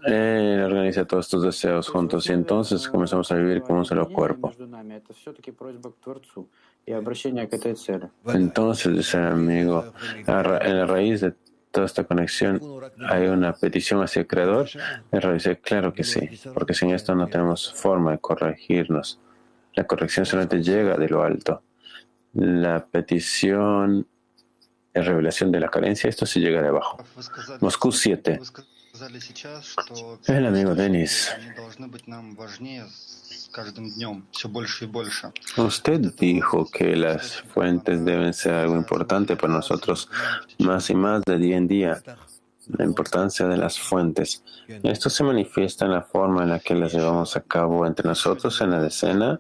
organiza todos estos deseos juntos y entonces comenzamos a vivir como un solo cuerpo. Entonces, dice el amigo, en la raíz de toda esta conexión hay una petición hacia el Creador. El Rabbi dice, claro que sí, porque sin esto no tenemos forma de corregirnos. La corrección solamente llega de lo alto. La petición es revelación de la carencia, esto sí llega de abajo. Moscú 7. El amigo Denis. Usted dijo que las fuentes deben ser algo importante para nosotros, más y más de día en día. La importancia de las fuentes. Esto se manifiesta en la forma en la que las llevamos a cabo entre nosotros en la decena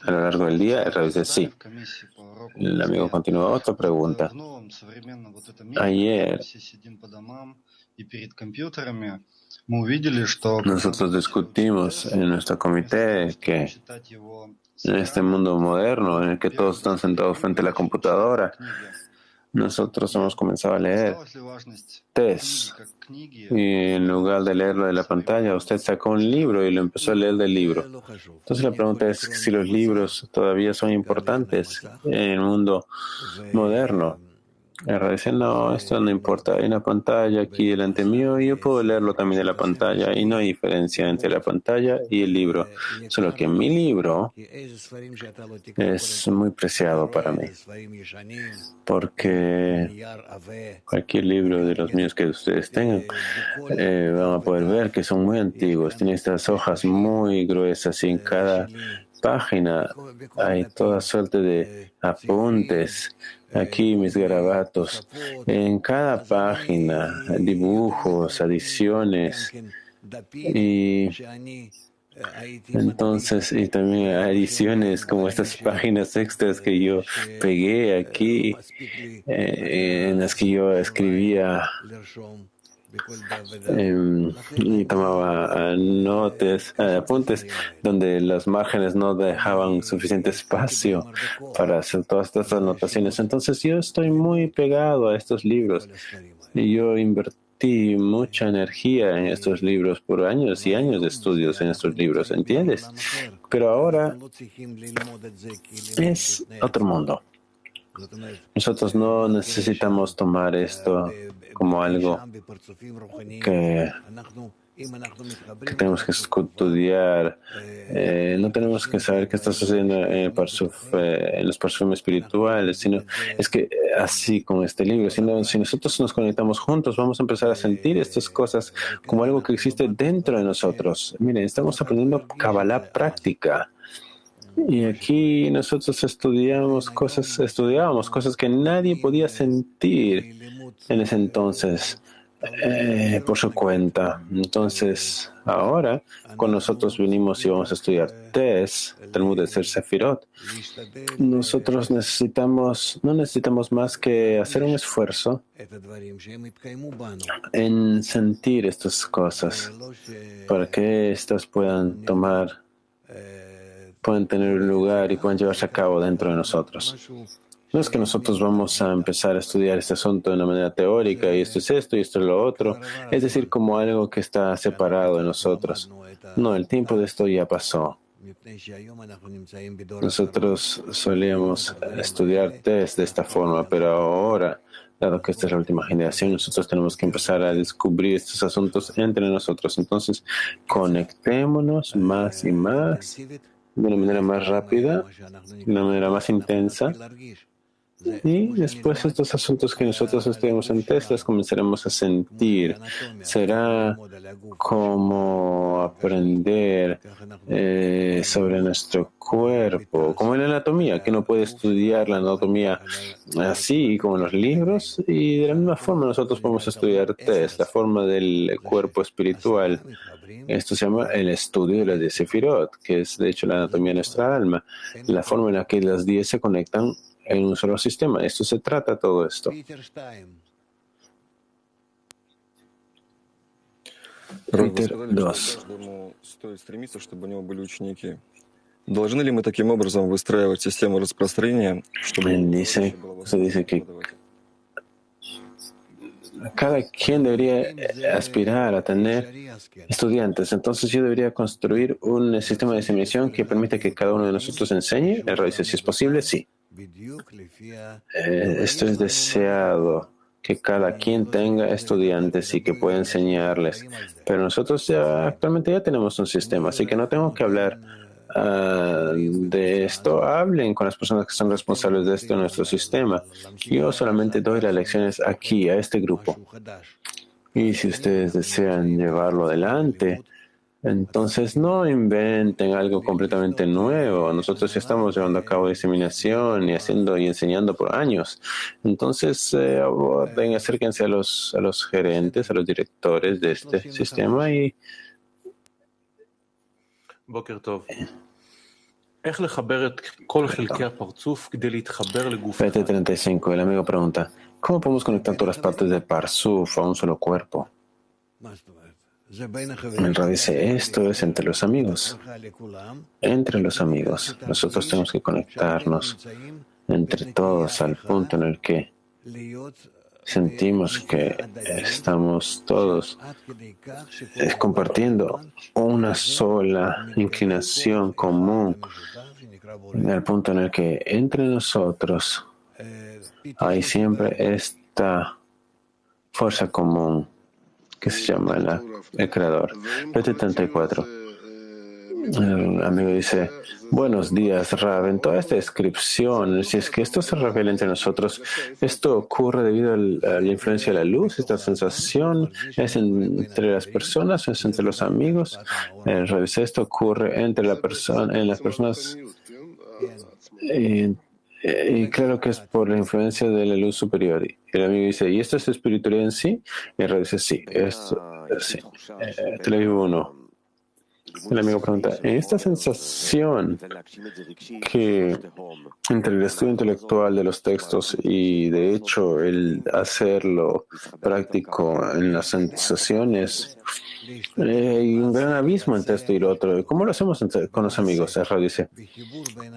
a lo largo del día. El Rabbi dice sí. El amigo continúa otra pregunta. Ayer nosotros discutimos en nuestro comité que en este mundo moderno en el que todos están sentados frente a la computadora, nosotros hemos comenzado a leer test y en lugar de leerlo de la pantalla, usted sacó un libro y lo empezó a leer del libro. Entonces la pregunta es si los libros todavía son importantes en el mundo moderno. Dice, no, esto no importa, hay una pantalla aquí delante mío y yo puedo leerlo también de la pantalla y no hay diferencia entre la pantalla y el libro, solo que mi libro es muy preciado para mí, porque cualquier libro de los míos que ustedes tengan van a poder ver que son muy antiguos, tienen estas hojas muy gruesas y en cada página hay toda suerte de apuntes. Aquí mis garabatos. En cada página, dibujos, adiciones. Y entonces, y también adiciones como estas páginas extras que yo pegué aquí, en las que yo escribía y tomaba apuntes donde los márgenes no dejaban suficiente espacio para hacer todas estas anotaciones. Entonces yo estoy muy pegado a estos libros y yo invertí mucha energía en estos libros por años y años de estudios en estos libros, ¿entiendes? Pero ahora es otro mundo. Nosotros no necesitamos tomar esto como algo que que tenemos que estudiar. No tenemos que saber qué está sucediendo en los parsufim espirituales, sino es que así con este libro, si nosotros nos conectamos juntos, vamos a empezar a sentir estas cosas como algo que existe dentro de nosotros. Miren, estamos aprendiendo Kabbalah práctica. Y aquí nosotros estudiábamos cosas que nadie podía sentir en ese entonces por su cuenta. Entonces, ahora, cuando nosotros vinimos y vamos a estudiar Talmud de Ser Sefirot, nosotros no necesitamos más que hacer un esfuerzo en sentir estas cosas para que estas puedan tener un lugar y puedan llevarse a cabo dentro de nosotros. No es que nosotros vamos a empezar a estudiar este asunto de una manera teórica y esto es esto y esto es lo otro, es decir, como algo que está separado de nosotros. No, el tiempo de esto ya pasó. Nosotros solíamos estudiar test de esta forma, pero ahora, dado que esta es la última generación, nosotros tenemos que empezar a descubrir estos asuntos entre nosotros. Entonces, conectémonos más y más, de una manera más rápida, de una manera más intensa. Y después estos asuntos que nosotros estudiamos en test los comenzaremos a sentir. Será como aprender sobre nuestro cuerpo, como en la anatomía, que uno puede estudiar la anatomía así como en los libros, y de la misma forma nosotros podemos estudiar test, la forma del cuerpo espiritual. Esto se llama el estudio de las 10 Sefirot, que es de hecho la anatomía de nuestra alma, la forma en la que las 10 se conectan en un solo sistema. Esto se trata todo esto. Peter 2. Должны ли мы таким образом выстраивать систему распространения, чтобы... Se dice que cada quien debería aspirar a tener estudiantes. Entonces yo debería construir un sistema de diseminación que permita que cada uno de nosotros enseñe. El Rab dice, si es posible, sí. Esto es deseado, que cada quien tenga estudiantes y que pueda enseñarles. Pero nosotros actualmente ya tenemos un sistema, así que no tengo que hablar de esto. Hablen con las personas que son responsables de esto en nuestro sistema. Yo solamente doy las lecciones aquí, a este grupo. Y si ustedes desean llevarlo adelante, entonces no inventen algo completamente nuevo. Nosotros ya estamos llevando a cabo diseminación y haciendo y enseñando por años. Entonces acérquense a los gerentes, a los directores de este sistema y PT35, el amigo pregunta, ¿cómo podemos conectar todas las partes de Parsuf a un solo cuerpo? El Rab dice, esto es entre los amigos. Entre los amigos. Nosotros tenemos que conectarnos entre todos al punto en el que sentimos que estamos todos compartiendo una sola inclinación común, al punto en el que entre nosotros hay siempre esta fuerza común que se llama el Creador. PT34. El amigo dice, buenos días, Rab. En toda esta descripción, si es que esto se revela entre nosotros, ¿esto ocurre debido a la influencia de la luz? ¿Esta sensación es entre las personas o es entre los amigos? El Rab dice, esto ocurre en las personas. Y claro que es por la influencia de la luz superior. Y el amigo dice, ¿y esto es espiritualidad en sí? Y el Rab dice, sí, esto sí. Te lo digo uno. El amigo pregunta, ¿en esta sensación que entre el estudio intelectual de los textos y de hecho el hacerlo práctico en las sensaciones, hay un gran abismo entre esto y lo otro? ¿Cómo lo hacemos con los amigos? El Rab dice,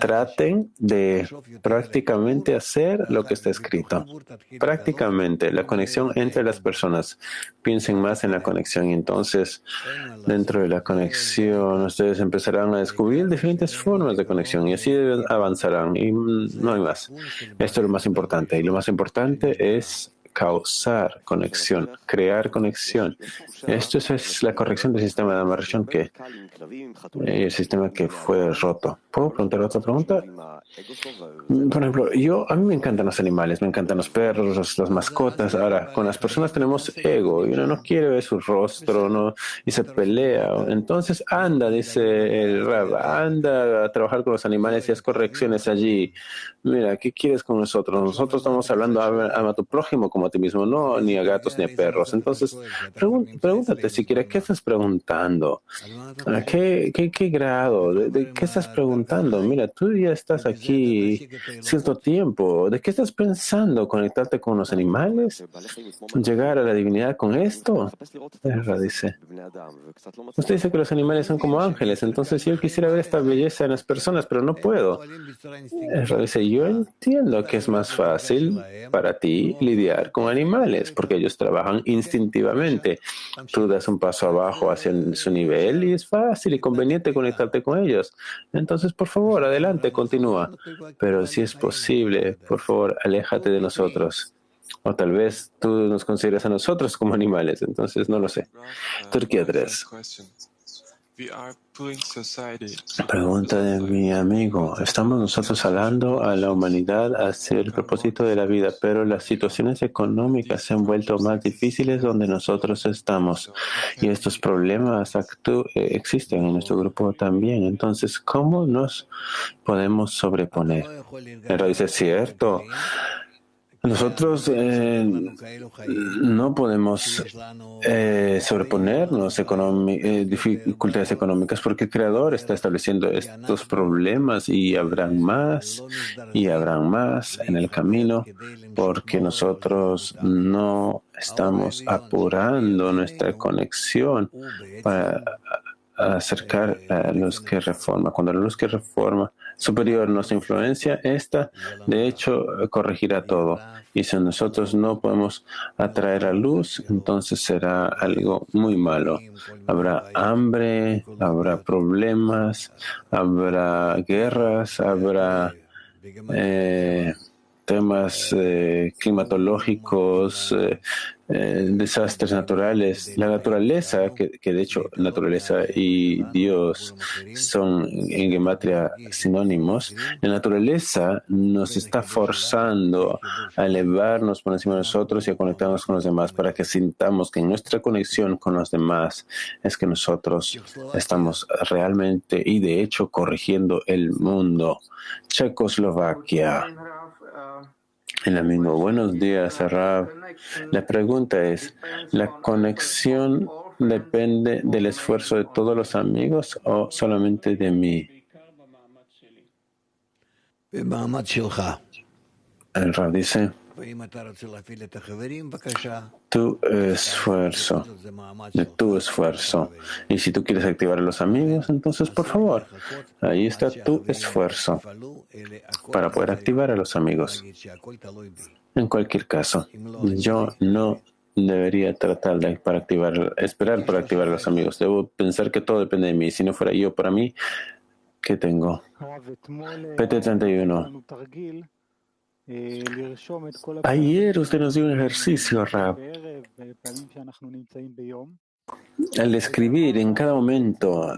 traten de prácticamente hacer lo que está escrito. Prácticamente, la conexión entre las personas. Piensen más en la conexión y entonces, dentro de la conexión, ustedes empezarán a descubrir diferentes formas de conexión y así avanzarán y no hay más. Esto es lo más importante y lo más importante es causar conexión, crear conexión. Esto es la corrección del sistema de amarración el sistema que fue roto. ¿Puedo preguntar otra pregunta? Por ejemplo, a mí me encantan los animales, me encantan los perros, las mascotas. Ahora, con las personas tenemos ego y uno no quiere ver su rostro, ¿no? Y se pelea. Entonces, anda, dice el Rab, anda a trabajar con los animales y haz correcciones allí. Mira, ¿qué quieres con nosotros? Nosotros estamos hablando, ama a tu prójimo como a ti mismo, no ni a gatos ni a perros. Entonces, pregúntate siquiera, ¿qué estás preguntando? ¿A qué grado? ¿De qué estás preguntando? Mira, tú ya estás aquí cierto tiempo. ¿De qué estás pensando? ¿Conectarte con los animales? ¿Llegar a la divinidad con esto? Ezra dice. Usted dice que los animales son como ángeles, entonces yo quisiera ver esta belleza en las personas, pero no puedo. Ezra dice, yo entiendo que es más fácil para ti lidiar con animales, porque ellos trabajan instintivamente. Tú das un paso abajo hacia su nivel y es fácil y conveniente conectarte con ellos. Entonces, por favor, adelante, continúa. Pero si es posible, por favor, aléjate de nosotros. O tal vez tú nos consideras a nosotros como animales, entonces no lo sé. Turquía 3. Pregunta de mi amigo. Estamos nosotros hablando a la humanidad hacia el propósito de la vida, pero las situaciones económicas se han vuelto más difíciles donde nosotros estamos. Y estos problemas existen en nuestro grupo también. Entonces, ¿cómo nos podemos sobreponer? Pero dice, cierto. Nosotros no podemos sobreponernos dificultades económicas porque el Creador está estableciendo estos problemas y habrán más en el camino porque nosotros no estamos apurando nuestra conexión para acercar a la luz que reforma. Cuando la luz que reforma superior nos influencia, esta de hecho corregirá todo. Y si nosotros no podemos atraer a luz, entonces será algo muy malo. Habrá hambre, habrá problemas, habrá guerras, habrá temas climatológicos, desastres naturales. La naturaleza, que de hecho naturaleza y Dios son en gematria sinónimos, la naturaleza nos está forzando a elevarnos por encima de nosotros y a conectarnos con los demás para que sintamos que en nuestra conexión con los demás es que nosotros estamos realmente y de hecho corrigiendo el mundo. Checoslovaquia. El amigo, buenos días, Rav. La pregunta es, ¿la conexión depende del esfuerzo de todos los amigos o solamente de mí? El Rav dice, de tu esfuerzo. Y si tú quieres activar a los amigos, entonces por favor, ahí está tu esfuerzo para poder activar a los amigos. En cualquier caso, yo no debería tratar de esperar para activar a los amigos. Debo pensar que todo depende de mí. Si no fuera yo para mí, ¿qué tengo? PT31. Ayer usted nos dio un ejercicio, Rab. Al escribir en cada momento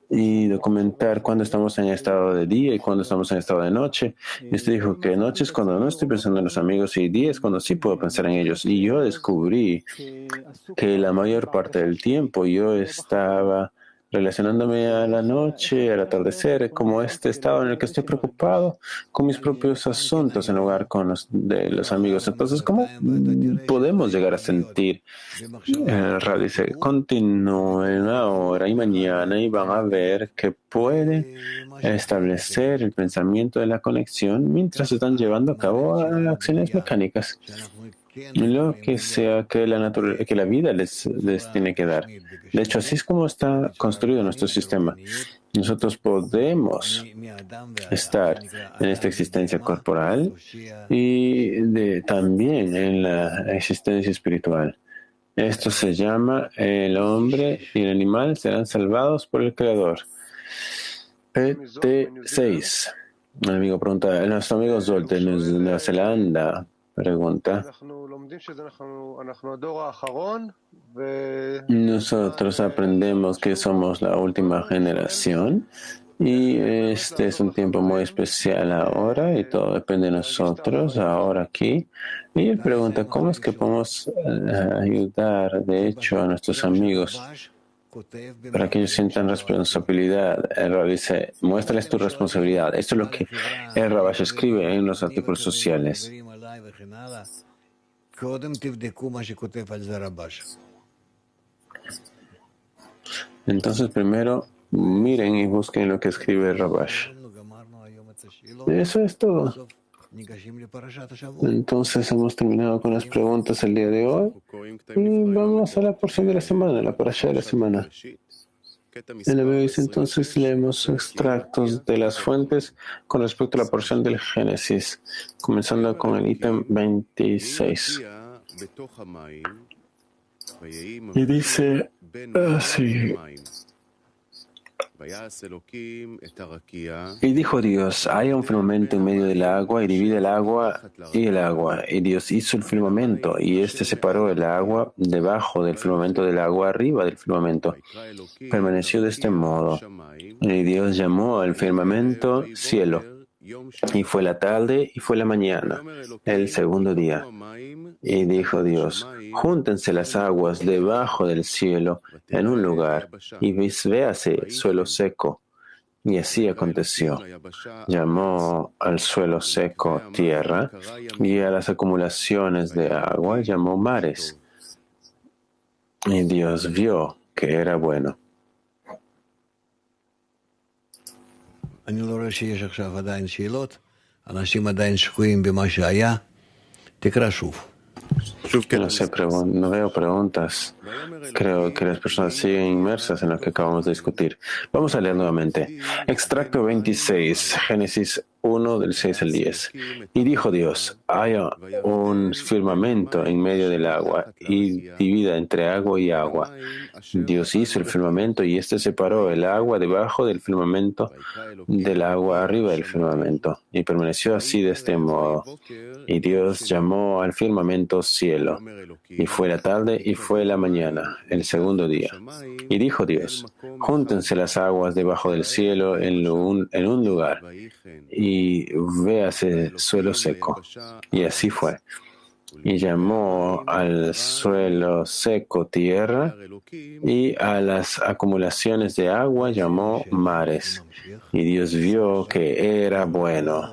y documentar cuándo estamos en estado de día y cuándo estamos en estado de noche. Y usted dijo que noche es cuando no estoy pensando en los amigos y día es cuando sí puedo pensar en ellos. Y yo descubrí que la mayor parte del tiempo yo estaba relacionándome a la noche, al atardecer, como este estado en el que estoy preocupado con mis propios asuntos en lugar de los amigos. Entonces, ¿cómo podemos llegar a sentir? Ra dice, continúen ahora y mañana y van a ver que pueden establecer el pensamiento de la conexión mientras están llevando a cabo acciones mecánicas. Lo que sea que la vida les tiene que dar. De hecho, así es como está construido nuestro sistema. Nosotros podemos estar en esta existencia corporal y también en la existencia espiritual. Esto se llama el hombre y el animal serán salvados por el Creador. PT6. Un amigo pregunta, nuestro amigo Zolt de Nueva Zelanda Pregunta. Nosotros aprendemos que somos la última generación y este es un tiempo muy especial ahora y todo depende de nosotros ahora aquí. Y él pregunta, ¿cómo es que podemos ayudar, de hecho, a nuestros amigos para que ellos sientan responsabilidad? El Rab dice, muéstrales tu responsabilidad. Esto es lo que el Rabash escribe en los artículos sociales. Entonces, primero, miren y busquen lo que escribe el Rabash. Eso es todo. Entonces, hemos terminado con las preguntas el día de hoy y vamos a la porción de la semana, la parasha de la semana. En la dice entonces leemos extractos de las fuentes con respecto a la porción del Génesis, comenzando con el ítem 26. Y dice así. Y dijo Dios, haya un firmamento en medio del agua y divide el agua y el agua. Y Dios hizo el firmamento y éste separó el agua debajo del firmamento del agua arriba del firmamento. Permaneció de este modo. Y Dios llamó al firmamento cielo. Y fue la tarde y fue la mañana, el segundo día. Y dijo Dios, júntense las aguas debajo del cielo en un lugar, y véase suelo seco. Y así aconteció. Llamó al suelo seco tierra, y a las acumulaciones de agua llamó mares. Y Dios vio que era bueno. אני לא רואה שיש עכשיו עדיין שאלות, אנשים עדיין שקועים במה שהיה, תקרא שוב. No veo preguntas. Creo que las personas siguen inmersas en lo que acabamos de discutir. Vamos a leer nuevamente. Extracto 26, Génesis 1, del 6 al 10. Y dijo Dios, haya un firmamento en medio del agua y divida entre agua y agua. Dios hizo el firmamento y éste separó el agua debajo del firmamento del agua arriba del firmamento. Y permaneció así de este modo. Y Dios llamó al firmamento cielo. Y fue la tarde y fue la mañana, el segundo día. Y dijo Dios, júntense las aguas debajo del cielo en un lugar, y véase suelo seco. Y así fue. Y llamó al suelo seco tierra, y a las acumulaciones de agua llamó mares. Y Dios vio que era bueno.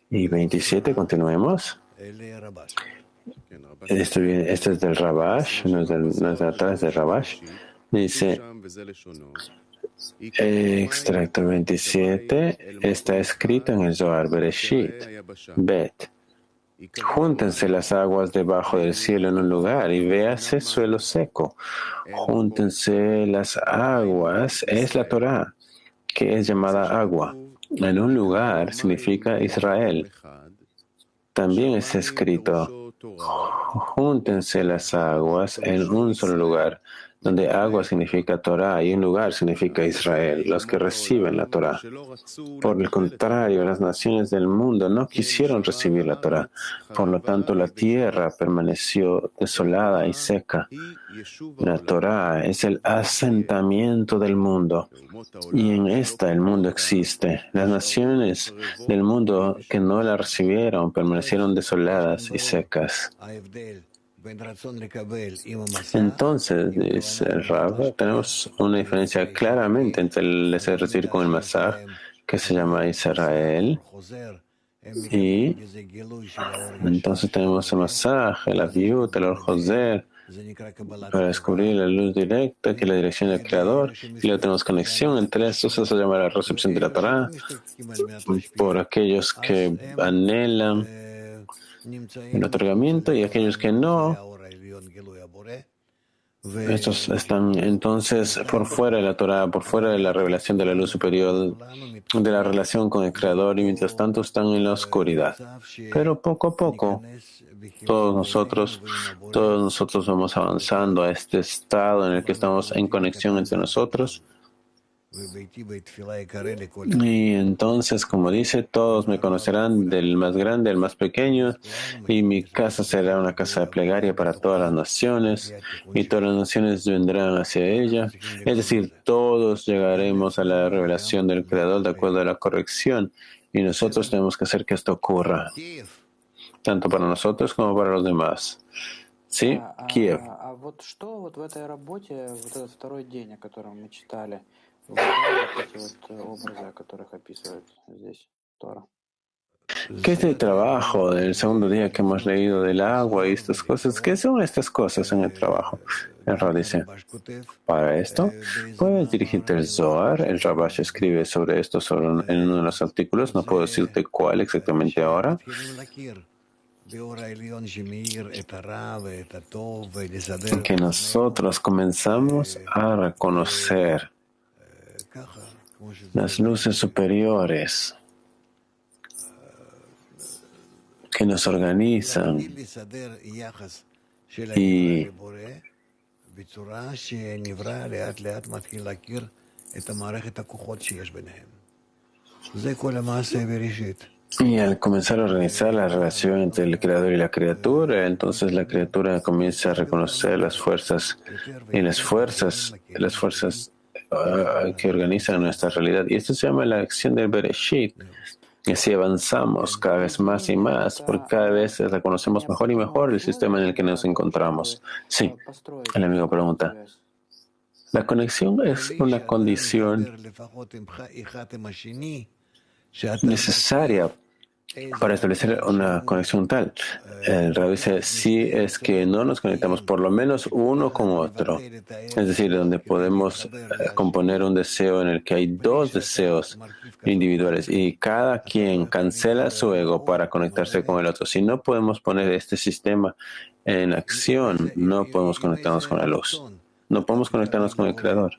Y 27, continuemos. Este es del Rabash, no es de atrás del Rabash. Dice, extracto 27, está escrito en el Zohar Bereshit, Bet. Júntense las aguas debajo del cielo en un lugar y véase suelo seco. Júntense las aguas, es la Torah, que es llamada agua. En un lugar significa Israel. También es escrito, júntense las aguas en un solo lugar, donde agua significa Torah y un lugar significa Israel, los que reciben la Torah. Por el contrario, las naciones del mundo no quisieron recibir la Torah. Por lo tanto, la tierra permaneció desolada y seca. La Torah es el asentamiento del mundo, y en esta el mundo existe. Las naciones del mundo que no la recibieron permanecieron desoladas y secas. Entonces, dice el Rab, tenemos una diferencia claramente entre el deseo recibir con el Masaj, que se llama Israel, y entonces tenemos el Masaj, el Aviut, el Or-Joser, para descubrir la luz directa, que es la dirección del Creador, y luego tenemos conexión entre estos, eso se llama la recepción de la Torah, por aquellos que anhelan el otorgamiento y aquellos que no. Estos están entonces por fuera de la Torah, por fuera de la revelación de la luz superior, de la relación con el Creador, y mientras tanto están en la oscuridad. Pero poco a poco, todos nosotros vamos avanzando a este estado en el que estamos en conexión entre nosotros Y entonces, como dice, todos me conocerán del más grande al más pequeño, y mi casa será una casa de plegaria para todas las naciones, y todas las naciones vendrán hacia ella. Es decir, todos llegaremos a la revelación del Creador de acuerdo a la corrección, y nosotros tenemos que hacer que esto ocurra, tanto para nosotros como para los demás. ¿Sí? Kiev. Вот что вот в этой работе, вот этот второй день, о котором мы читали, выбирали вот эти вот образы, о которых описывает здесь Тора? ¿Qué es el trabajo del segundo día que hemos leído del agua y estas cosas? ¿Qué son estas cosas en el trabajo? El Rab dice, para esto, puedes dirigirte al Zohar. El Rabash escribe sobre esto en uno de los artículos. No puedo decirte cuál exactamente ahora. Que nosotros comenzamos a reconocer las luces superiores que nos organizan y al comenzar a organizar la relación entre el creador y la criatura, entonces la criatura comienza a reconocer las fuerzas que organizan nuestra realidad. Y esto se llama la acción del Bereshit. Y así avanzamos cada vez más y más, porque cada vez reconocemos mejor y mejor el sistema en el que nos encontramos. Sí, el amigo pregunta. La conexión es una condición necesaria para establecer una conexión tal. El Rabbi dice, si es que no nos conectamos por lo menos uno con otro, es decir, donde podemos componer un deseo en el que hay dos deseos individuales y cada quien cancela su ego para conectarse con el otro. Si no podemos poner este sistema en acción, no podemos conectarnos con la luz, no podemos conectarnos con el Creador.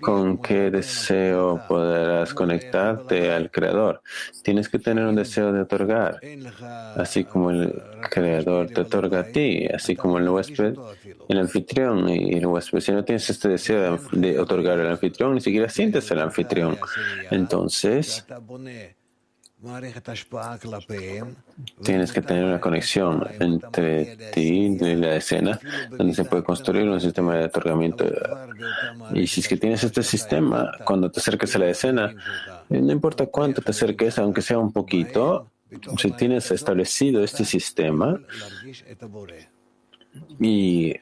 ¿Con qué deseo podrás conectarte al Creador? Tienes que tener un deseo de otorgar, así como el Creador te otorga a ti, así como el huésped, el anfitrión y el huésped. Si no tienes este deseo de otorgar al anfitrión, ni siquiera sientes al anfitrión. Entonces, tienes que tener una conexión entre ti y la escena, donde se puede construir un sistema de otorgamiento. Y si es que tienes este sistema, cuando te acerques a la escena, no importa cuánto te acerques, aunque sea un poquito, si tienes establecido este sistema, y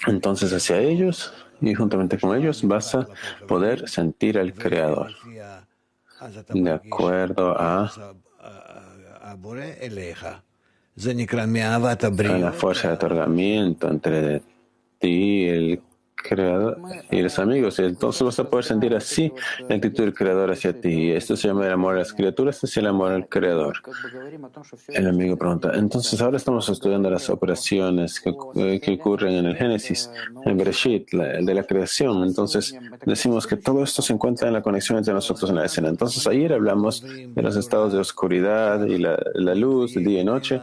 entonces hacia ellos, y juntamente con ellos, vas a poder sentir al Creador. De acuerdo a la fuerza de otorgamiento entre ti y el Creador y los amigos. Entonces vas a poder sentir así la actitud del Creador hacia ti. Esto se llama el amor a las criaturas, es el amor al Creador. El amigo pregunta, entonces ahora estamos estudiando las operaciones que ocurren en el Génesis, en Bereshit, el de la creación. Entonces decimos que todo esto se encuentra en la conexión entre nosotros en la escena. Entonces ayer hablamos de los estados de oscuridad y la luz, de día y noche.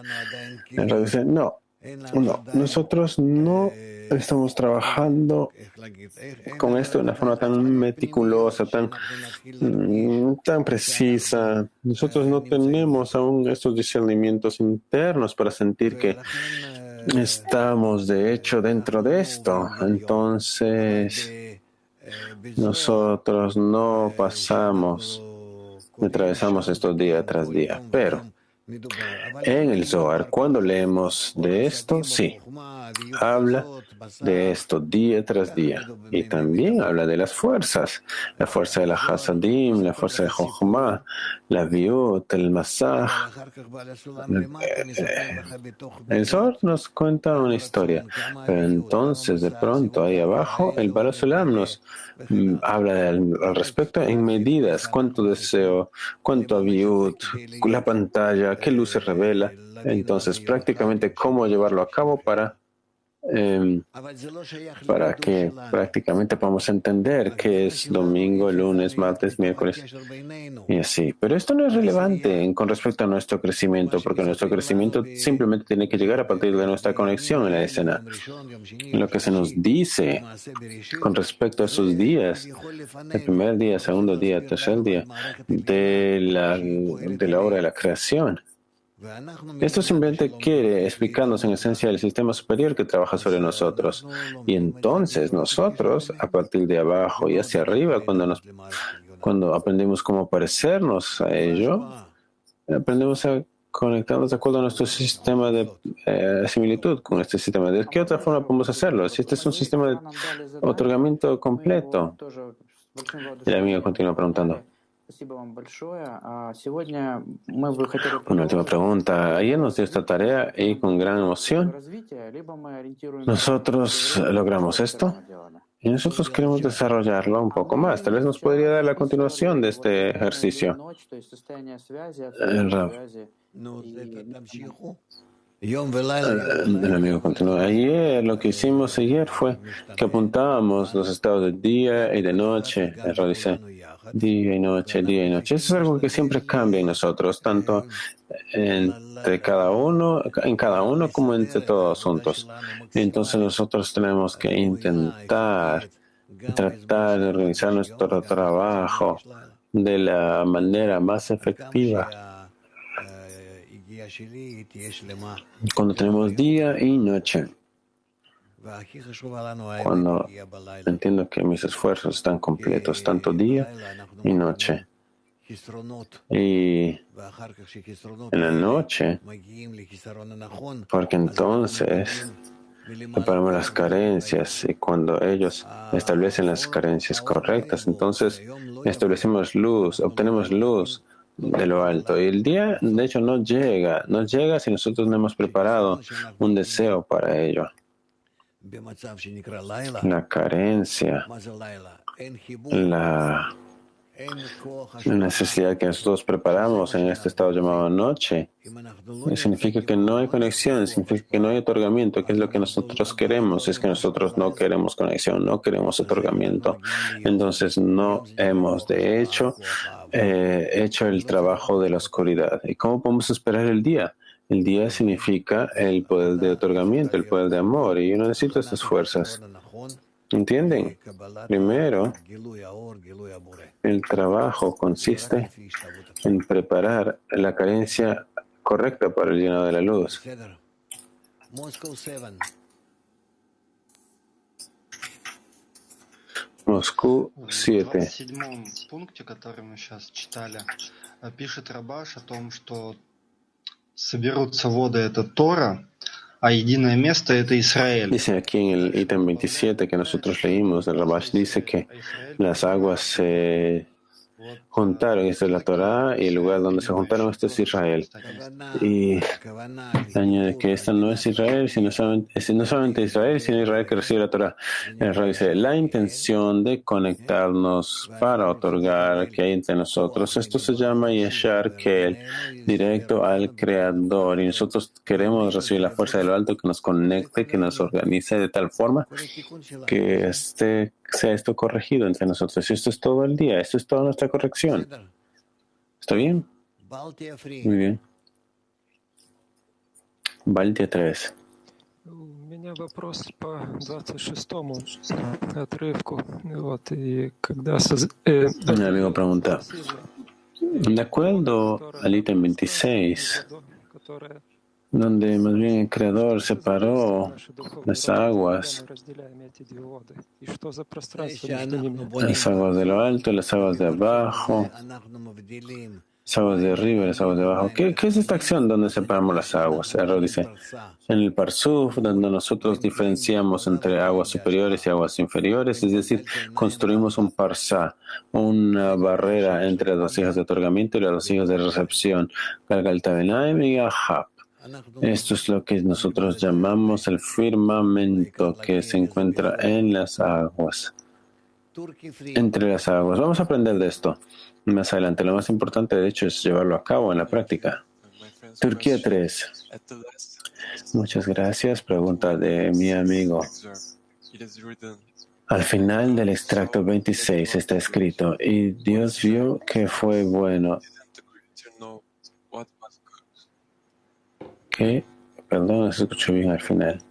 El Rabbi dice, no, nosotros no estamos trabajando con esto de una forma tan meticulosa, tan precisa. Nosotros no tenemos aún estos discernimientos internos para sentir que estamos de hecho dentro de esto. Entonces, nosotros no atravesamos esto día tras día. Pero en el Zohar, cuando leemos de esto, sí, habla de esto día tras día. Y también habla de las fuerzas, la fuerza de la Hasadim, la fuerza de Jochma, la Viut, el Masaj. El Zohar nos cuenta una historia, pero entonces de pronto ahí abajo el Baal Olam nos habla al respecto en medidas, cuánto deseo, cuánto Aviut, la pantalla, qué luz se revela. Entonces prácticamente cómo llevarlo a cabo para para que prácticamente podamos entender qué es domingo, lunes, martes, miércoles y así. Pero esto no es relevante con respecto a nuestro crecimiento, porque nuestro crecimiento simplemente tiene que llegar a partir de nuestra conexión en la escena. Lo que se nos dice con respecto a esos días, el primer día, segundo día, tercer día de la obra de la creación. Esto simplemente quiere explicarnos en esencia el sistema superior que trabaja sobre nosotros. Y entonces nosotros, a partir de abajo y hacia arriba, cuando aprendemos cómo parecernos a ello, aprendemos a conectarnos de acuerdo a nuestro sistema de similitud con este sistema. ¿De qué otra forma podemos hacerlo? Si este es un sistema de otorgamiento completo. El amigo continúa preguntando. Una última pregunta. Ayer nos dio esta tarea y con gran emoción nosotros logramos esto y nosotros queremos desarrollarlo un poco más. Tal vez nos podría dar la continuación de este ejercicio. El amigo continúa. Ayer, lo que hicimos ayer fue que apuntábamos los estados de día y de noche. El Rab dice, día y noche, día y noche. Eso es algo que siempre cambia en nosotros, tanto entre cada uno como entre todos juntos. Entonces nosotros tenemos que intentar tratar de organizar nuestro trabajo de la manera más efectiva. Cuando tenemos día y noche, cuando entiendo que mis esfuerzos están completos, tanto día y noche, y en la noche, porque entonces preparamos las carencias y cuando ellos establecen las carencias correctas, entonces establecemos luz, obtenemos luz de lo alto. Y el día, de hecho, no llega si nosotros no hemos preparado un deseo para ello. La carencia, la necesidad que nosotros preparamos en este estado llamado noche, significa que no hay conexión, significa que no hay otorgamiento, que es lo que nosotros queremos. Es que nosotros no queremos conexión, no queremos otorgamiento. Entonces no hemos, de hecho, hecho el trabajo de la oscuridad. ¿Y cómo podemos esperar el día? El día significa el poder de otorgamiento, el poder de amor, y yo no necesito estas fuerzas. ¿Entienden? Primero, el trabajo consiste en preparar la carencia correcta para el llenado de la luz. Moscú 7. В 27-м пункте, который мы сейчас читали, пишет Рабаш о том, что соберутся воды — это Тора, a единое место — это Israel. Dice aquí en el ítem 27 que nosotros leímos, el Rabash dice que las aguas se juntaron, esto es la Torah, y el lugar donde se juntaron, esto es Israel. Y añade que esta no es Israel, no solamente Israel, sino Israel que recibe la Torah. El Rab dice, la intención de conectarnos para otorgar que hay entre nosotros, esto se llama Yeshar Kel, directo al Creador, y nosotros queremos recibir la fuerza de lo alto que nos conecte, que nos organice de tal forma que sea esto corregido entre nosotros. Y esto es todo el día, esto es toda nuestra corrección. ¿Está bien? Muy bien. Baltia 3. У меня вопрос по 26-му отрывку. Вот, и когда Un amigo pregunta, de acuerdo al ítem 26, donde más bien el Creador separó las aguas de lo alto y las aguas de abajo, las aguas de arriba y las aguas de abajo. ¿Qué es esta acción donde separamos las aguas? El Rab dice, en el Parsuf, donde nosotros diferenciamos entre aguas superiores y aguas inferiores, es decir, construimos un Parsá, una barrera entre las vasijas de otorgamiento y las vasijas de recepción, Galgal Tabenaim y Ahab. Esto es lo que nosotros llamamos el firmamento que se encuentra en las aguas, entre las aguas. Vamos a aprender de esto más adelante. Lo más importante, de hecho, es llevarlo a cabo en la práctica. Turquía 3. Muchas gracias. Pregunta de mi amigo. Al final del extracto 26 está escrito, y Dios vio que fue bueno. ¿Qué? Perdón, no se escuchó bien al final.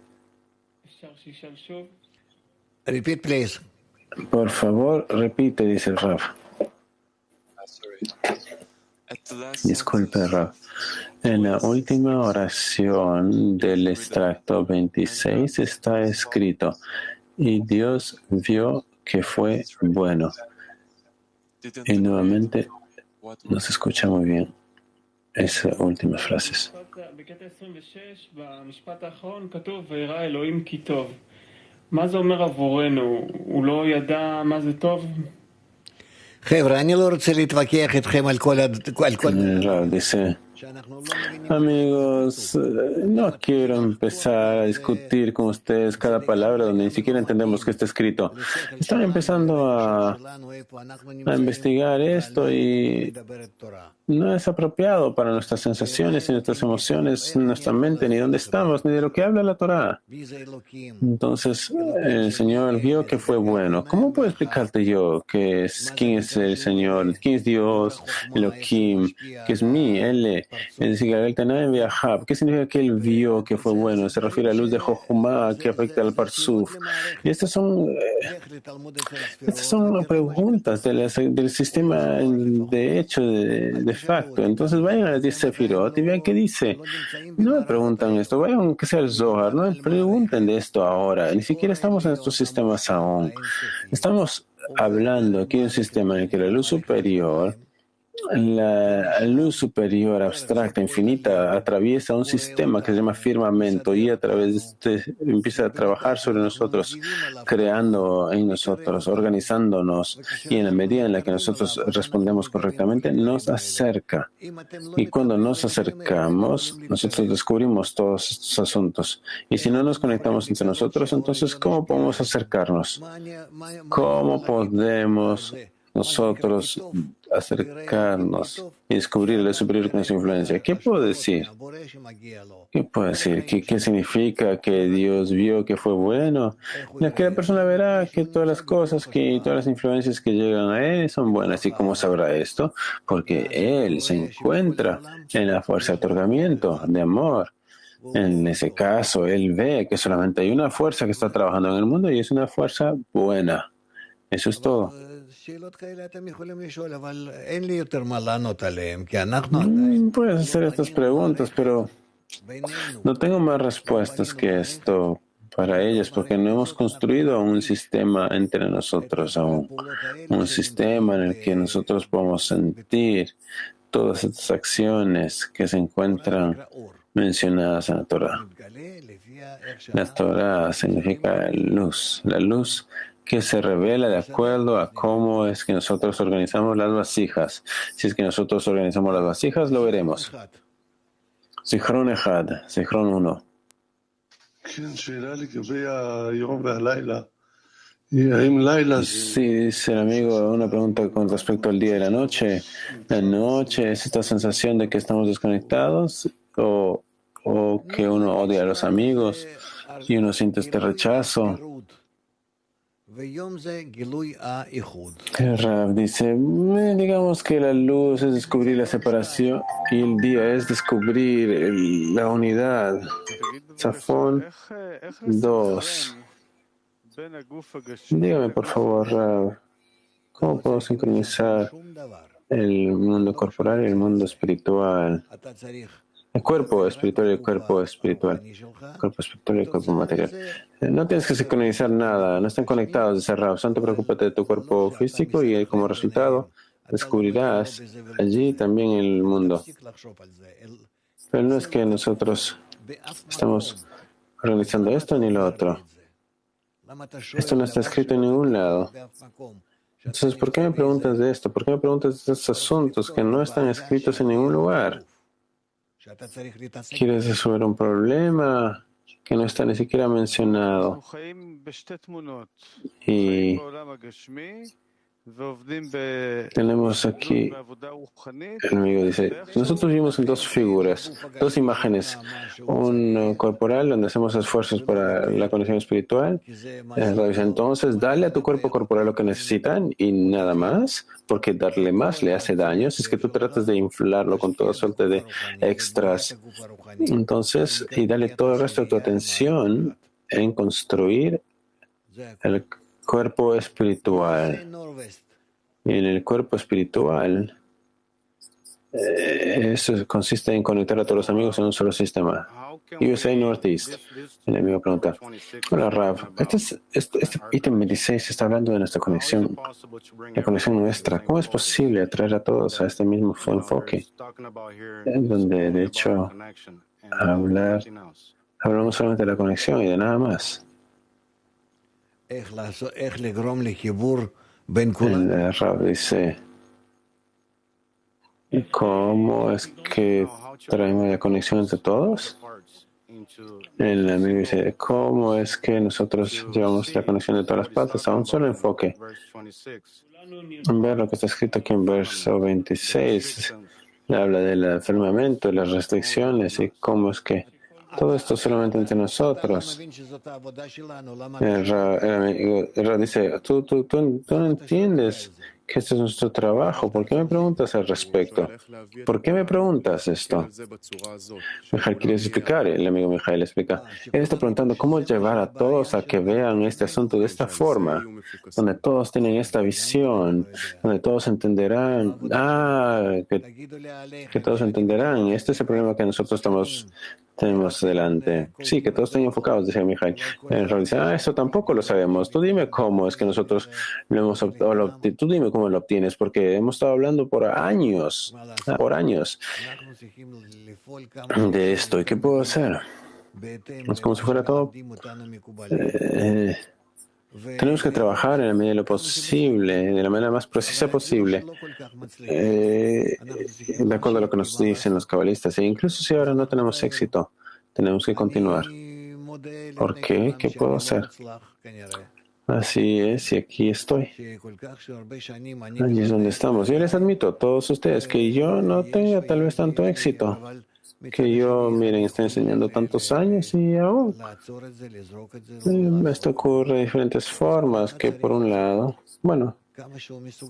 Repeat, please. Por favor, repite, dice el Rav. Disculpe, Rav. En la última oración del extracto 26 está escrito, y Dios vio que fue bueno. Y nuevamente no se escucha muy bien esas últimas frases. מה זה אומר עבורנו? הוא לא ידע מה זה טוב? חבר'ה, אני לא רוצה להתווכח איתכם על כל Rav dice, amigos, no quiero empezar a discutir con ustedes cada palabra donde ni siquiera entendemos qué está escrito. Están empezando a investigar esto y no es apropiado para nuestras sensaciones y nuestras emociones, nuestra mente, ni dónde estamos, ni de lo que habla la Torah. Entonces, el Señor vio que fue bueno. ¿Cómo puedo explicarte yo quién es el Señor, quién es Dios, Elohim, que es mí, Él? Es decir, el Tanaim Viahab. ¿Qué significa que Él vio que fue bueno? Se refiere a la luz de Jochumá que afecta al Parsuf. Y estas son preguntas del sistema de hecho, de facto. Entonces vayan a las 10 Sefirot y vean qué dice. No me preguntan esto, vayan que sea el Zohar, no me pregunten de esto ahora. Ni siquiera estamos en estos sistemas aún. Estamos hablando aquí de un sistema en el que la luz superior, abstracta, infinita, atraviesa un sistema que se llama firmamento y a través de empieza a trabajar sobre nosotros, creando en nosotros, organizándonos, y en la medida en la que nosotros respondemos correctamente, nos acerca. Y cuando nos acercamos, nosotros descubrimos todos estos asuntos. Y si no nos conectamos entre nosotros, entonces, ¿cómo podemos acercarnos? ¿Cómo podemos nosotros acercarnos y descubrir el superior con su influencia? ¿Qué puedo decir? ¿Qué puedo decir? ¿Qué significa que Dios vio que fue bueno? Que la persona verá que todas las cosas, que todas las influencias que llegan a él son buenas. ¿Y cómo sabrá esto? Porque él se encuentra en la fuerza de otorgamiento, de amor. En ese caso, él ve que solamente hay una fuerza que está trabajando en el mundo y es una fuerza buena. Eso es todo. Puedes hacer estas preguntas, pero no tengo más respuestas que esto para ellas, porque no hemos construido un sistema entre nosotros aún, un sistema en el que nosotros podamos sentir todas estas acciones que se encuentran mencionadas en la Torah. La Torah significa luz, la luz que se revela de acuerdo a cómo es que nosotros organizamos las vasijas. Si es que nosotros organizamos las vasijas, lo veremos. Zichron Echad, Zichron 1. Sí, dice el amigo, una pregunta con respecto al día y la noche. ¿La noche es esta sensación de que estamos desconectados o que uno odia a los amigos y uno siente este rechazo? El Rav dice, digamos que la luz es descubrir la separación y el día es descubrir la unidad. Zafón 2. Dígame, por favor, Rav, ¿cómo puedo sincronizar el mundo corporal y el mundo espiritual? El cuerpo espiritual y el cuerpo espiritual. El cuerpo espiritual y el cuerpo material. No tienes que sincronizar nada, no están conectados, dice Rav. Solo preocúpate de tu cuerpo físico y como resultado descubrirás allí también el mundo. Pero no es que nosotros estamos realizando esto ni lo otro. Esto no está escrito en ningún lado. Entonces, ¿por qué me preguntas de esto? ¿Por qué me preguntas de estos asuntos que no están escritos en ningún lugar? ¿Quieres resolver un problema que no está ni siquiera mencionado? Y Tenemos aquí, el amigo dice, nosotros vivimos en dos figuras, dos imágenes, un corporal donde hacemos esfuerzos para la conexión espiritual. Entonces, dale a tu cuerpo corporal lo que necesitan y nada más, porque darle más le hace daño. Si es que tú tratas de inflarlo con toda suerte de extras, entonces, y dale todo el resto de tu atención en construir el cuerpo espiritual. Y en el cuerpo espiritual, eso consiste en conectar a todos los amigos en un solo sistema. USA Northeast. El amigo pregunta: hola Rav, este ítem 26 está hablando de nuestra conexión, la conexión nuestra. ¿Cómo es posible atraer a todos a este mismo enfoque? En donde, de hecho, hablamos solamente de la conexión y de nada más. El Rav dice: ¿cómo es que traemos la conexión entre todos? El amigo dice: ¿cómo es que nosotros llevamos la conexión de todas las partes a un solo enfoque? Ver lo que está escrito aquí en verso 26, habla del firmamento, las restricciones y cómo es que todo esto solamente entre nosotros. El Ra dice: tú no entiendes que este es nuestro trabajo. ¿Por qué me preguntas al respecto? ¿Por qué me preguntas esto? Mijail, ¿quieres explicar? El amigo Mijail explica. Él está preguntando cómo llevar a todos a que vean este asunto de esta forma, donde todos tienen esta visión, donde todos entenderán, que todos entenderán. Este es el problema que nosotros tenemos delante. Sí, que todos estén enfocados, decía Mijail. El Rav dice: eso tampoco lo sabemos. Tú dime cómo es que nosotros lo hemos obtenido. Tú dime cómo lo obtienes, porque hemos estado hablando por años de esto. ¿Y qué puedo hacer? Es como si fuera todo. Tenemos que trabajar en la medida de lo posible, de la manera más precisa posible, de acuerdo a lo que nos dicen los cabalistas. E incluso si ahora no tenemos éxito, tenemos que continuar. ¿Por qué? ¿Qué puedo hacer? Así es, y aquí estoy. Allí es donde estamos. Yo les admito a todos ustedes que yo no tenga tal vez tanto éxito, que yo, miren, estoy enseñando tantos años y aún esto ocurre de diferentes formas, que por un lado, bueno,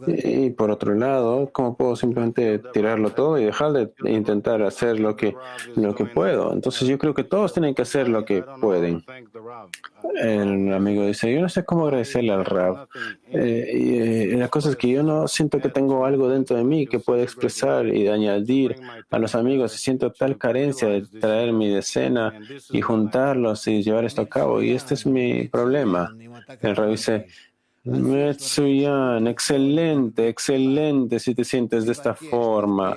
y por otro lado, ¿cómo puedo simplemente tirarlo todo y dejar de intentar hacer lo que puedo? Entonces yo creo que todos tienen que hacer lo que pueden. El amigo dice: yo no sé cómo agradecerle al Rav. La cosa es que yo no siento que tengo algo dentro de mí que pueda expresar y de añadir a los amigos. Siento tal carencia de traer mi decena y juntarlos y llevar esto a cabo. Y este es mi problema. El Rav dice: Metsuyan, excelente si te sientes de esta forma.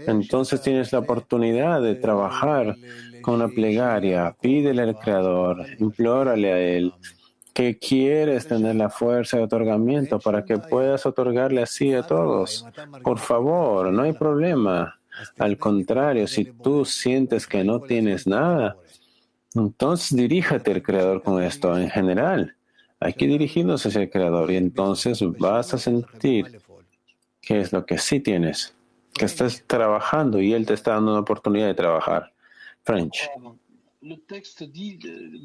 Entonces tienes la oportunidad de trabajar con una plegaria. Pídele al Creador, implórale a Él que quieres tener la fuerza de otorgamiento para que puedas otorgarle así a todos. Por favor, no hay problema. Al contrario, si tú sientes que no tienes nada, entonces diríjate al Creador con esto en general. Hay que dirigirnos hacia el Creador y entonces vas a sentir qué es lo que sí tienes, que estás trabajando y Él te está dando una oportunidad de trabajar. French. Le texte dit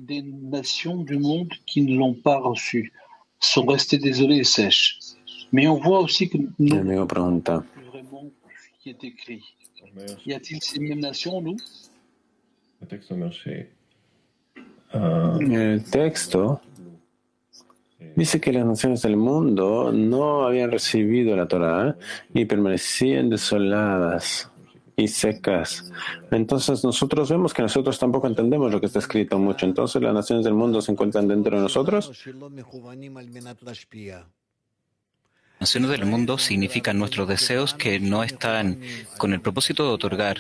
des nations du monde qui ne l'ont pas reçu sont restées désolées et sèches. Mais on voit aussi que nous amigo pregunta: vraiment ce qui est écrit. Y a-t-il ces mêmes nations, nous? El texto dice que las naciones del mundo no habían recibido la Torá y permanecían desoladas y secas. Entonces nosotros vemos que nosotros tampoco entendemos lo que está escrito mucho. Entonces las naciones del mundo se encuentran dentro de nosotros. Naciones del mundo significan nuestros deseos que no están con el propósito de otorgar.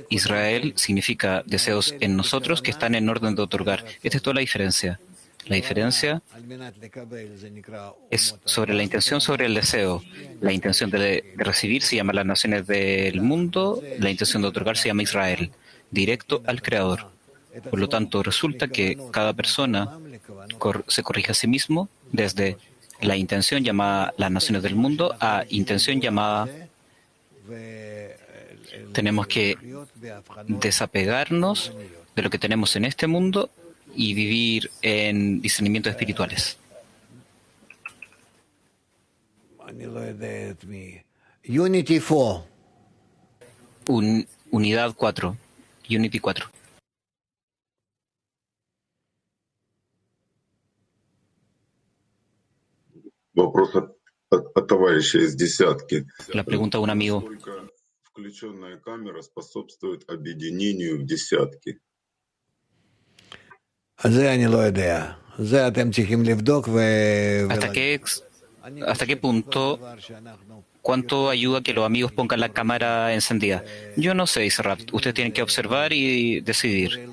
Israel significa deseos en nosotros que están en orden de otorgar. Esta es toda la diferencia. La diferencia es sobre la intención, sobre el deseo. La intención de recibir se llama las naciones del mundo, la intención de otorgar se llama Israel, directo al Creador. Por lo tanto, resulta que cada persona se corrige a sí mismo desde la intención llamada las naciones del mundo a intención llamada. Tenemos que desapegarnos de lo que tenemos en este mundo y vivir en discernimientos espirituales. Unity 4. Unidad 4. Unity 4. Вопрос от товарища из десятки. La pregunta de un amigo. Насколько включенная камера способствует объединению в десятки? זה אני לא יודע. זה אתם צריכים לבדוק ¿Hasta qué punto, cuánto ayuda que los amigos pongan la cámara encendida? Yo no sé, Israel. Ustedes tienen que observar y decidir.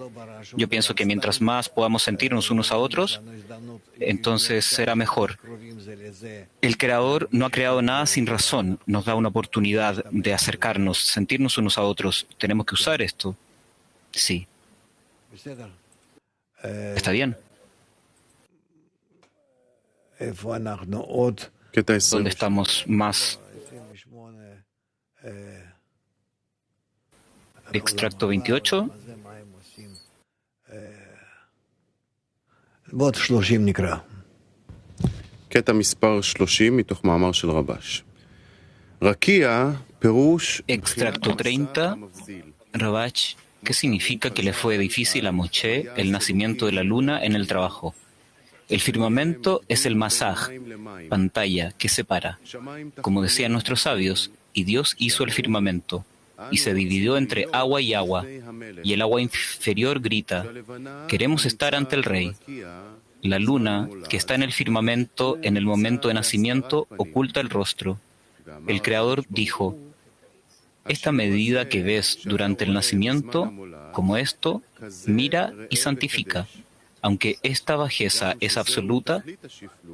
Yo pienso que mientras más podamos sentirnos unos a otros, entonces será mejor. El Creador no ha creado nada sin razón. Nos da una oportunidad de acercarnos, sentirnos unos a otros. Tenemos que usar esto. Sí. Está bien. ¿Dónde estamos más? Extracto 28. קטע מספר 30 מתוך מאמר של רבש. רקיע, פירוש... Extracto 30. Rabach, ¿qué significa que le fue difícil a Moshe el nacimiento de la luna en el trabajo? El firmamento es el masaj, pantalla, que separa. Como decían nuestros sabios, y Dios hizo el firmamento, y se dividió entre agua, y el agua inferior grita, queremos estar ante el rey. La luna, que está en el firmamento en el momento de nacimiento, oculta el rostro. El Creador dijo, esta medida que ves durante el nacimiento, como esto, mira y santifica. Aunque esta bajeza es absoluta,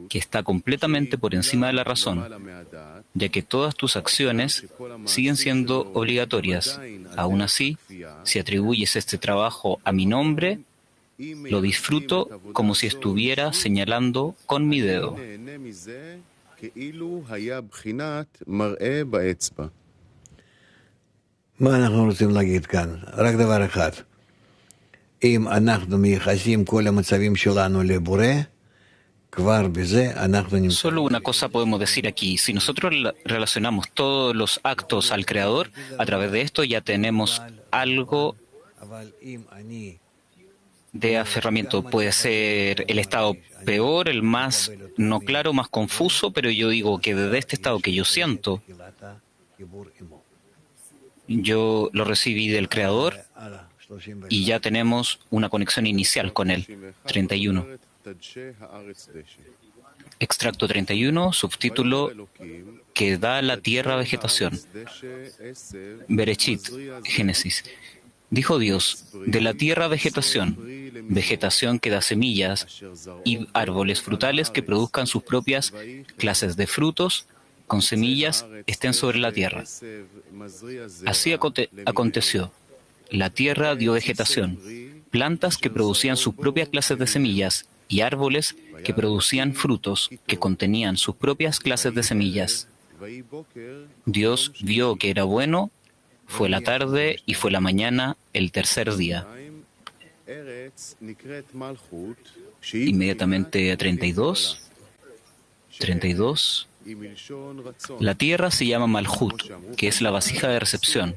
que está completamente por encima de la razón, ya que todas tus acciones siguen siendo obligatorias. Aún así, si atribuyes este trabajo a mi nombre, lo disfruto como si estuviera señalando con mi dedo. מה אנחנו רוצים להגיד כאן? רק דבר אחד. אם אנחנו מייחסים כל המצבים שלנו לבורא, כבר בזה אנחנו נמצאים. Solo una cosa podemos decir aquí. Si nosotros relacionamos todos los actos al Creador, a través de esto ya tenemos algo de aferramiento. Puede ser el estado peor, el más no claro, más confuso, pero yo digo que desde este estado que yo siento, yo lo recibí del Creador y ya tenemos una conexión inicial con Él. 31. Extracto 31, subtítulo que da la tierra vegetación. Bereshit, Génesis. Dijo Dios, de la tierra vegetación, vegetación que da semillas y árboles frutales que produzcan sus propias clases de frutos con semillas estén sobre la tierra. Así aconteció. La tierra dio vegetación, plantas que producían sus propias clases de semillas y árboles que producían frutos que contenían sus propias clases de semillas. Dios vio que era bueno, fue la tarde y fue la mañana, el tercer día. Inmediatamente a 32. La tierra se llama Malhut, que es la vasija de recepción.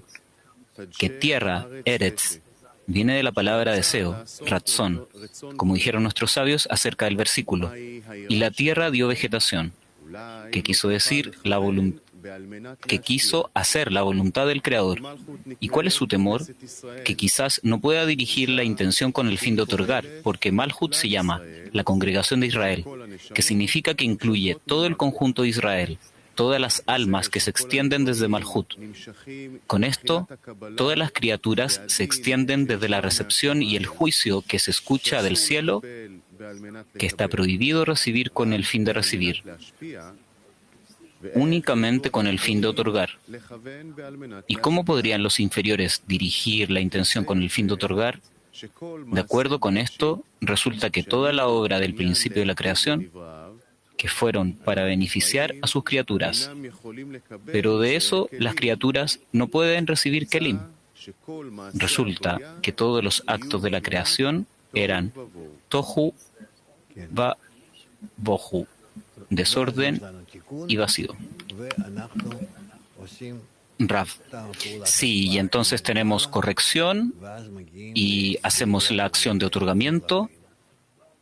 Que tierra, Eretz, viene de la palabra deseo, Ratzón, como dijeron nuestros sabios acerca del versículo. Y la tierra dio vegetación, que quiso decir que quiso hacer la voluntad del Creador. ¿Y cuál es su temor? Que quizás no pueda dirigir la intención con el fin de otorgar, porque Malhut se llama la congregación de Israel, que significa que incluye todo el conjunto de Israel, todas las almas que se extienden desde Malhut. Con esto, todas las criaturas se extienden desde la recepción y el juicio que se escucha del cielo, que está prohibido recibir con el fin de recibir, únicamente con el fin de otorgar. ¿Y cómo podrían los inferiores dirigir la intención con el fin de otorgar? De acuerdo con esto, resulta que toda la obra del principio de la creación, que fueron para beneficiar a sus criaturas. Pero de eso las criaturas no pueden recibir kelim. Resulta que todos los actos de la creación eran tohu va bohu, desorden y vacío. Rav. Sí, y entonces tenemos corrección y hacemos la acción de otorgamiento,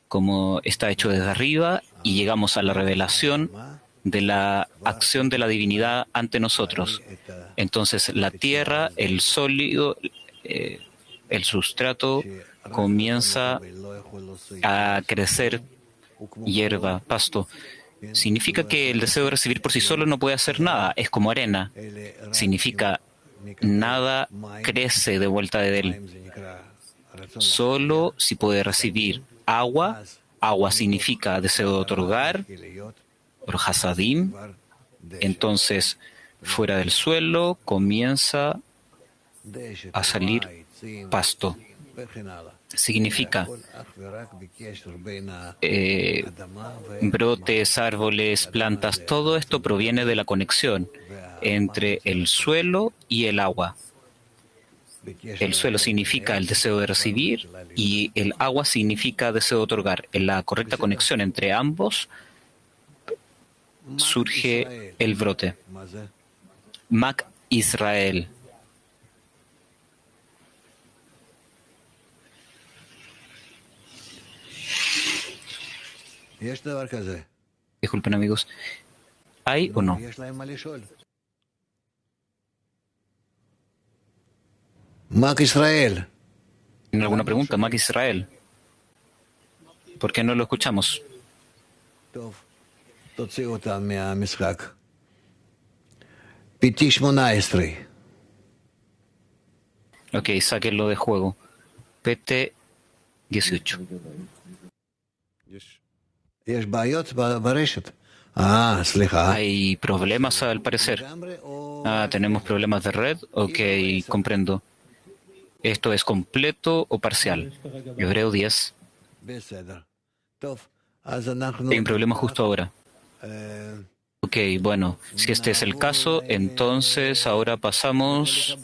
como está hecho desde arriba, y llegamos a la revelación de la acción de la divinidad ante nosotros. Entonces la tierra, el sólido, el sustrato comienza a crecer hierba, pasto. Significa que el deseo de recibir por sí solo no puede hacer nada, es como arena. Significa nada crece de vuelta de él. Solo si puede recibir agua, agua significa deseo de otorgar, por hasadim, entonces fuera del suelo comienza a salir pasto. Significa brotes, árboles, plantas, todo esto proviene de la conexión entre el suelo y el agua. El suelo significa el deseo de recibir y el agua significa deseo de otorgar. En la correcta conexión entre ambos surge el brote. Mac Israel. Disculpen, amigos. ¿Hay o no? Mac Israel. ¿Tiene alguna pregunta, Mac Israel? ¿Por qué no lo escuchamos? Ok, sáquenlo de juego. PT 18. Hay problemas al parecer. ¿Tenemos problemas de red? Ok, comprendo. ¿Esto es completo o parcial? Hebreo 10. Hay un problema justo ahora. Ok, bueno, si este es el caso, entonces ahora pasamos